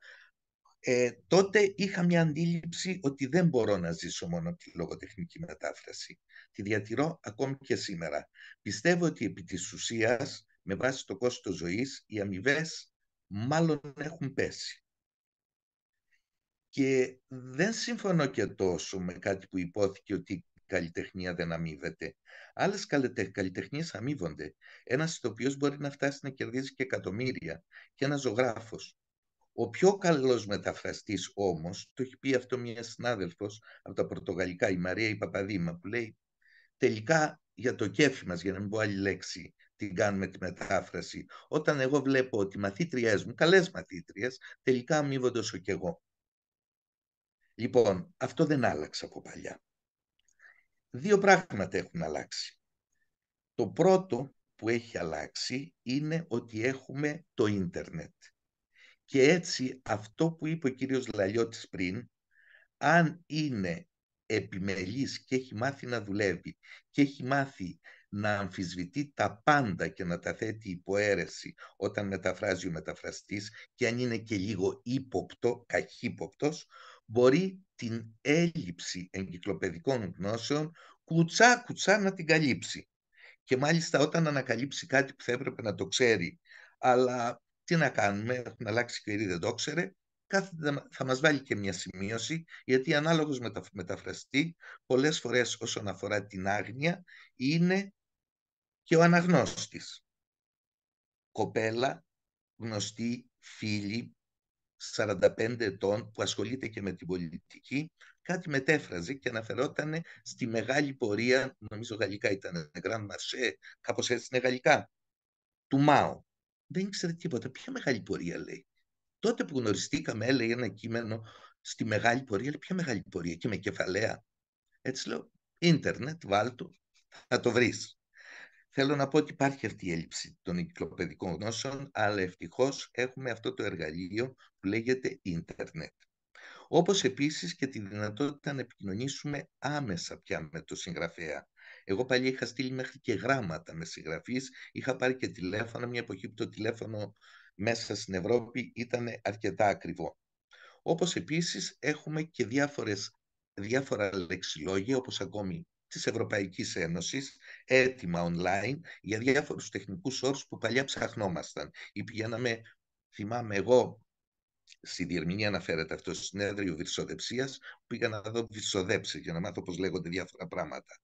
τότε είχα μια αντίληψη ότι δεν μπορώ να ζήσω μόνο από τη λογοτεχνική μετάφραση. Τη διατηρώ ακόμη και σήμερα. Πιστεύω ότι επί της ουσίας, με βάση το κόστος ζωής, οι αμοιβές μάλλον έχουν πέσει. Και δεν συμφωνώ και τόσο με κάτι που υπόθηκε ότι η καλλιτεχνία δεν αμείβεται. Άλλες καλλιτεχνίες αμείβονται. Ένας ηθοποιός μπορεί να φτάσει να κερδίζει και εκατομμύρια, και ένας ζωγράφος. Ο πιο καλός μεταφραστής όμως, το έχει πει αυτό μια συνάδελφος από τα πορτογαλικά, η Μαρία η Παπαδήμα, που λέει τελικά για το κέφι μας, για να μην πω άλλη λέξη, την κάνουμε τη μετάφραση. Όταν εγώ βλέπω ότι οι μαθήτριές μου, καλές μαθήτριες, τελικά αμείβονται όσο κι εγώ. Λοιπόν, αυτό δεν άλλαξε από παλιά. Δύο πράγματα έχουν αλλάξει. Το πρώτο που έχει αλλάξει είναι ότι έχουμε το ίντερνετ. Και έτσι αυτό που είπε ο κύριος Λαλιώτης πριν, αν είναι επιμελής και έχει μάθει να δουλεύει και έχει μάθει να αμφισβητεί τα πάντα και να τα θέτει υπό αίρεση όταν μεταφράζει ο μεταφραστής, και αν είναι και λίγο ύποπτο, καχύποπτος, μπορεί την έλλειψη εγκυκλοπαιδικών γνώσεων κουτσά να την καλύψει. Και μάλιστα όταν ανακαλύψει κάτι που θα έπρεπε να το ξέρει, αλλά τι να κάνουμε, έχουν αλλάξει και ήδη δεν το ξέρε, θα μας βάλει και μια σημείωση, γιατί ανάλογος μεταφραστή, πολλές φορές όσον αφορά την άγνοια, είναι και ο αναγνώστης. Κοπέλα, γνωστή, φίλη, 45 ετών, που ασχολείται και με την πολιτική, κάτι μετέφραζε και αναφερόταν στη μεγάλη πορεία, νομίζω γαλλικά ήταν, Grand Marché, κάπως έτσι είναι γαλλικά, του Μάο. Δεν ήξερε τίποτα. Ποια μεγάλη πορεία, λέει. Τότε που γνωριστήκαμε, έλεγε ένα κείμενο στη μεγάλη πορεία. Λέει, ποια μεγάλη πορεία, και με κεφαλαία. Έτσι λέω, ίντερνετ, βάλτο, θα το βρεις. Θέλω να πω ότι υπάρχει αυτή η έλλειψη των εγκυκλοπαιδικών γνώσεων, αλλά ευτυχώς έχουμε αυτό το εργαλείο που λέγεται ίντερνετ. Όπως επίσης και τη δυνατότητα να επικοινωνήσουμε άμεσα πια με το συγγραφέα. Εγώ παλιά είχα στείλει μέχρι και γράμματα με συγγραφείς, είχα πάρει και τηλέφωνο, μια εποχή που το τηλέφωνο μέσα στην Ευρώπη ήταν αρκετά ακριβό. Όπως επίσης έχουμε και διάφορα λεξιλόγια, όπως ακόμη της Ευρωπαϊκής Ένωσης, έτοιμα online, για διάφορους τεχνικούς όρους που παλιά ψαχνόμασταν. Ή πηγαίναμε, θυμάμαι εγώ, στη διερμηνία αναφέρεται αυτό, στο συνέδριο βυρσοδεψίας, πήγα να δω βυρσοδέψη για να μάθω πώς λέγονται διάφορα πράγματα.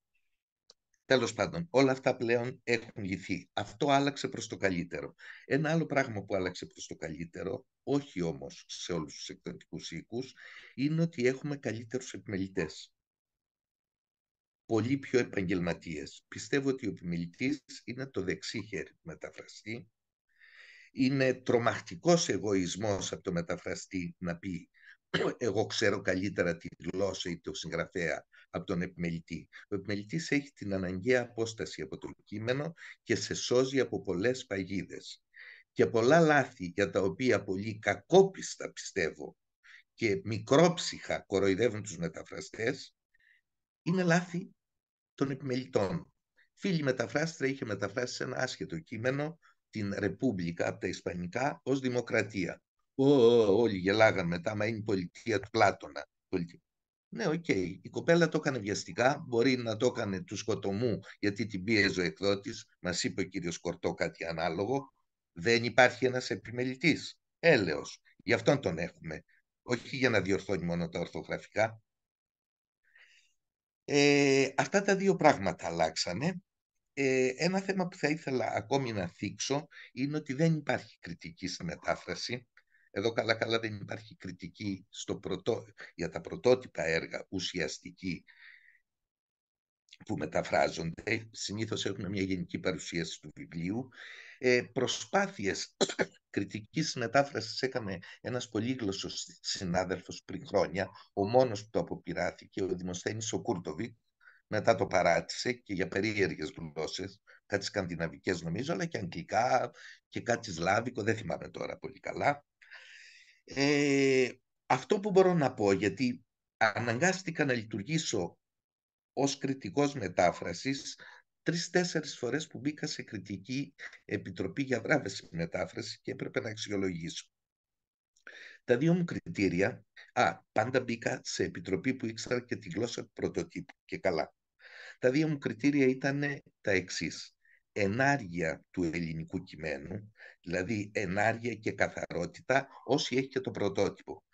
Τέλος πάντων, όλα αυτά πλέον έχουν λυθεί. Αυτό άλλαξε προς το καλύτερο. Ένα άλλο πράγμα που άλλαξε προς το καλύτερο, όχι όμως σε όλους τους εκδοτικούς οίκους, είναι ότι έχουμε καλύτερους επιμελητές. Πολύ πιο επαγγελματίες. Πιστεύω ότι ο επιμελητής είναι το δεξί χέρι του μεταφραστή. Είναι τρομακτικός εγωισμός από το μεταφραστή να πει εγώ ξέρω καλύτερα τη γλώσσα ή το συγγραφέα από τον επιμελητή. Ο επιμελητής έχει την αναγκαία απόσταση από το κείμενο και σε σώζει από πολλές παγίδες. Και πολλά λάθη για τα οποία πολύ κακόπιστα, πιστεύω, και μικρόψυχα κοροϊδεύουν τους μεταφραστές, είναι λάθη των επιμελητών. Φίλη μεταφράστρια είχε μεταφράσει ένα άσχετο κείμενο, την Ρεπούμπλικα από τα Ισπανικά, ως δημοκρατία. Όλοι γελάγαν μετά, μα είναι η πολιτεία του Πλάτωνα. Ναι, οκ. Η κοπέλα το έκανε βιαστικά, μπορεί να το έκανε του σκοτωμού, γιατί την πίεζε ο εκδότης. Μας είπε ο κύριος Κορτό κάτι ανάλογο. Δεν υπάρχει ένας επιμελητής. Έλεος. Γι' αυτόν τον έχουμε. Όχι για να διορθώνει μόνο τα ορθογραφικά. Αυτά τα δύο πράγματα αλλάξανε. Ένα θέμα που θα ήθελα ακόμη να θίξω είναι ότι δεν υπάρχει κριτική στη μετάφραση. Εδώ καλά δεν υπάρχει κριτική για τα πρωτότυπα έργα ουσιαστική που μεταφράζονται. Συνήθως έχουμε μια γενική παρουσίαση του βιβλίου. Προσπάθειες κριτικής μετάφρασης έκανε ένας πολύγλωσσος συνάδελφος πριν χρόνια, ο μόνος που το αποπειράθηκε, ο Δημοσθένης ο Κούρτοβιτ. Μετά το παράτησε και για περίεργες γλώσσες, κάτι σκανδιναβικές νομίζω, αλλά και αγγλικά και κάτι σλάβικο, δεν θυμάμαι τώρα πολύ καλά. Αυτό που μπορώ να πω, γιατί αναγκάστηκα να λειτουργήσω ως κριτικός μετάφρασης 3-4 φορές που μπήκα σε κριτική επιτροπή για βράβευση μετάφραση και έπρεπε να αξιολογήσω. Τα δύο μου κριτήρια, πάντα μπήκα σε επιτροπή που ήξερα και τη γλώσσα του πρωτοτύπου και καλά. Τα δύο μου κριτήρια ήταν τα εξής. Ενάργεια του ελληνικού κειμένου, δηλαδή ενάργεια και καθαρότητα, όσοι έχει και το πρωτότυπο.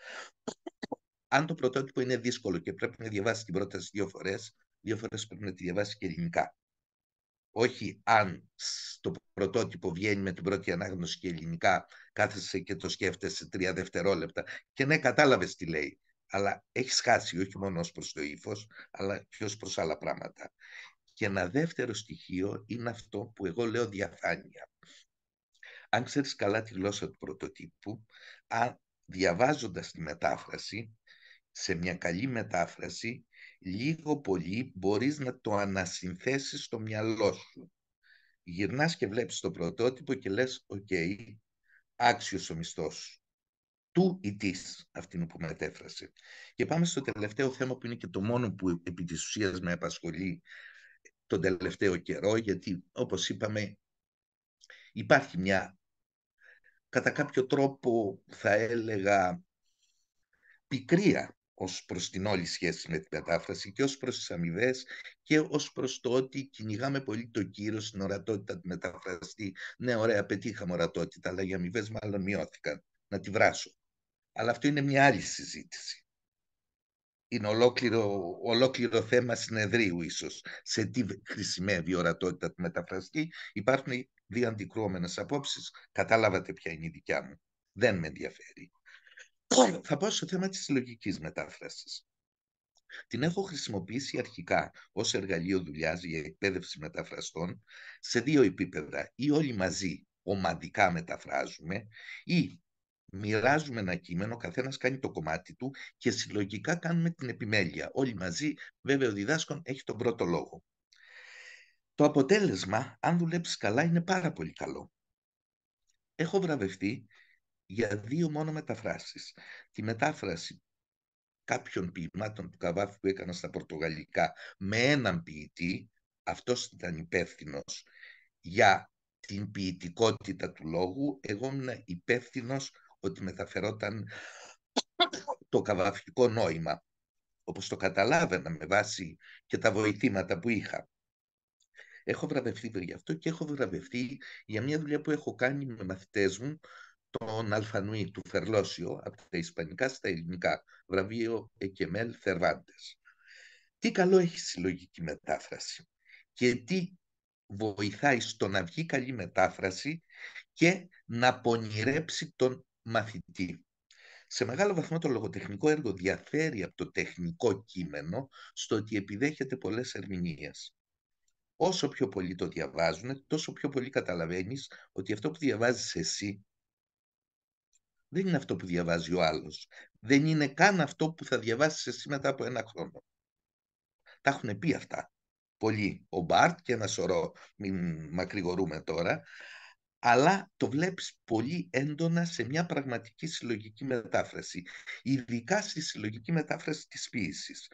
Αν το πρωτότυπο είναι δύσκολο και πρέπει να διαβάσει την πρόταση 2 φορές πρέπει να τη διαβάσει και ελληνικά. Όχι αν το πρωτότυπο βγαίνει με την πρώτη ανάγνωση και ελληνικά, κάθεσαι και το σκέφτεσαι 3 δευτερόλεπτα και ναι, κατάλαβες τι λέει, αλλά έχεις χάσει όχι μόνο ως προς το ύφος, αλλά και ως προς άλλα πράγματα. Και ένα δεύτερο στοιχείο είναι αυτό που εγώ λέω διαφάνεια. Αν ξέρεις καλά τη γλώσσα του πρωτοτύπου, διαβάζοντας τη μετάφραση, σε μια καλή μετάφραση, λίγο πολύ μπορείς να το ανασυνθέσεις στο μυαλό σου. Γυρνάς και βλέπεις το πρωτότυπο και λες, οκ, άξιος ο μισθός σου. Του ή της αυτήν που μετέφρασε. Και πάμε στο τελευταίο θέμα που είναι και το μόνο που επί της ουσίας με απασχολεί τον τελευταίο καιρό, γιατί όπως είπαμε υπάρχει μια, κατά κάποιο τρόπο θα έλεγα, πικρία ως προς την όλη σχέση με τη μετάφραση και ως προς τις αμοιβές και ως προς το ότι κυνηγάμε πολύ το κύρος στην ορατότητα του μεταφραστή. Ναι, ωραία, πετύχαμε ορατότητα, αλλά οι αμοιβές μάλλον μειώθηκαν. Να τη βράσω. Αλλά αυτό είναι μια άλλη συζήτηση. Είναι ολόκληρο θέμα συνεδρίου ίσως. Σε τι χρησιμεύει η ορατότητα του μεταφραστή. Υπάρχουν δύο αντικρουόμενες απόψεις. Κατάλαβατε ποια είναι η δικιά μου. Δεν με ενδιαφέρει. Θα πάω στο θέμα της συλλογικής μετάφρασης. Την έχω χρησιμοποιήσει αρχικά ως εργαλείο δουλειάς για εκπαίδευση μεταφραστών σε 2 επίπεδα. Ή όλοι μαζί ομαδικά μεταφράζουμε ή μοιράζουμε ένα κείμενο, ο καθένας κάνει το κομμάτι του και συλλογικά κάνουμε την επιμέλεια. Όλοι μαζί, βέβαια ο διδάσκων έχει τον πρώτο λόγο. Το αποτέλεσμα, αν δουλέψεις καλά, είναι πάρα πολύ καλό. Έχω βραβευτεί για 2 μόνο μεταφράσεις. Τη μετάφραση κάποιων ποιημάτων του Καβάφη που έκανα στα πορτογαλικά με έναν ποιητή, αυτός ήταν υπεύθυνος για την ποιητικότητα του λόγου, εγώ ήμουν υπεύθυνος ότι μεταφερόταν το καβαφικό νόημα, όπως το καταλάβαινα με βάση και τα βοηθήματα που είχα. Έχω βραβευτεί για αυτό και έχω βραβευτεί για μια δουλειά που έχω κάνει με μαθητές μου, τον Αλφανουή του Φερλόσιο, από τα ισπανικά στα ελληνικά, βραβείο Εκεμέλ Θερβάντες. Τι καλό έχει συλλογική μετάφραση και τι βοηθάει στο να βγει καλή μετάφραση και να πονηρέψει τον μαθητή. Σε μεγάλο βαθμό το λογοτεχνικό έργο διαφέρει από το τεχνικό κείμενο στο ότι επιδέχεται πολλές ερμηνείες. Όσο πιο πολύ το διαβάζουν, τόσο πιο πολύ καταλαβαίνεις ότι αυτό που διαβάζεις εσύ δεν είναι αυτό που διαβάζει ο άλλος. Δεν είναι καν αυτό που θα διαβάσεις εσύ μετά από 1 χρόνο. Τα έχουν πει αυτά πολλοί. Ο Μπάρτ και ένα σωρό, μην μακρηγορούμε τώρα, αλλά το βλέπεις πολύ έντονα σε μια πραγματική συλλογική μετάφραση. Ειδικά στη συλλογική μετάφραση της ποίησης.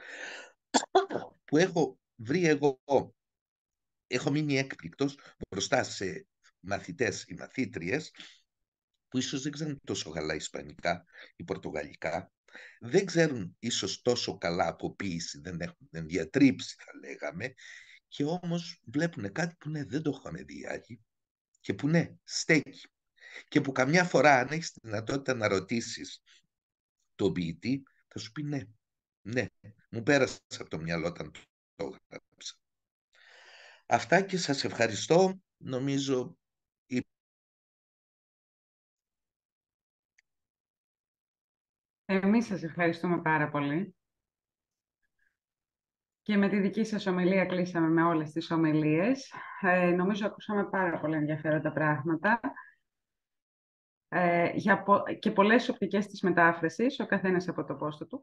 Που έχω βρει εγώ, έχω μείνει έκπληκτος μπροστά σε μαθητές ή μαθήτριες που ίσως δεν ξέρουν τόσο καλά ισπανικά ή πορτογαλικά, δεν ξέρουν ίσως τόσο καλά από ποίηση, δεν διατρύψει θα λέγαμε, και όμως βλέπουν κάτι που ναι, δεν το είχαμε δει άλλοι και που ναι, στέκει. Και που καμιά φορά αν έχεις τη δυνατότητα να ρωτήσεις τον ποιητή, θα σου πει ναι, ναι, μου πέρασε από το μυαλό όταν το έγραψα. Αυτά και σας ευχαριστώ. Νομίζω εμείς σας ευχαριστούμε πάρα πολύ. Και με τη δική σας ομιλία κλείσαμε με όλες τις ομιλίες. Νομίζω ακούσαμε πάρα πολλά ενδιαφέροντα πράγματα. Και πολλές οπτικές της μετάφρασης, ο καθένας από το πόστο του.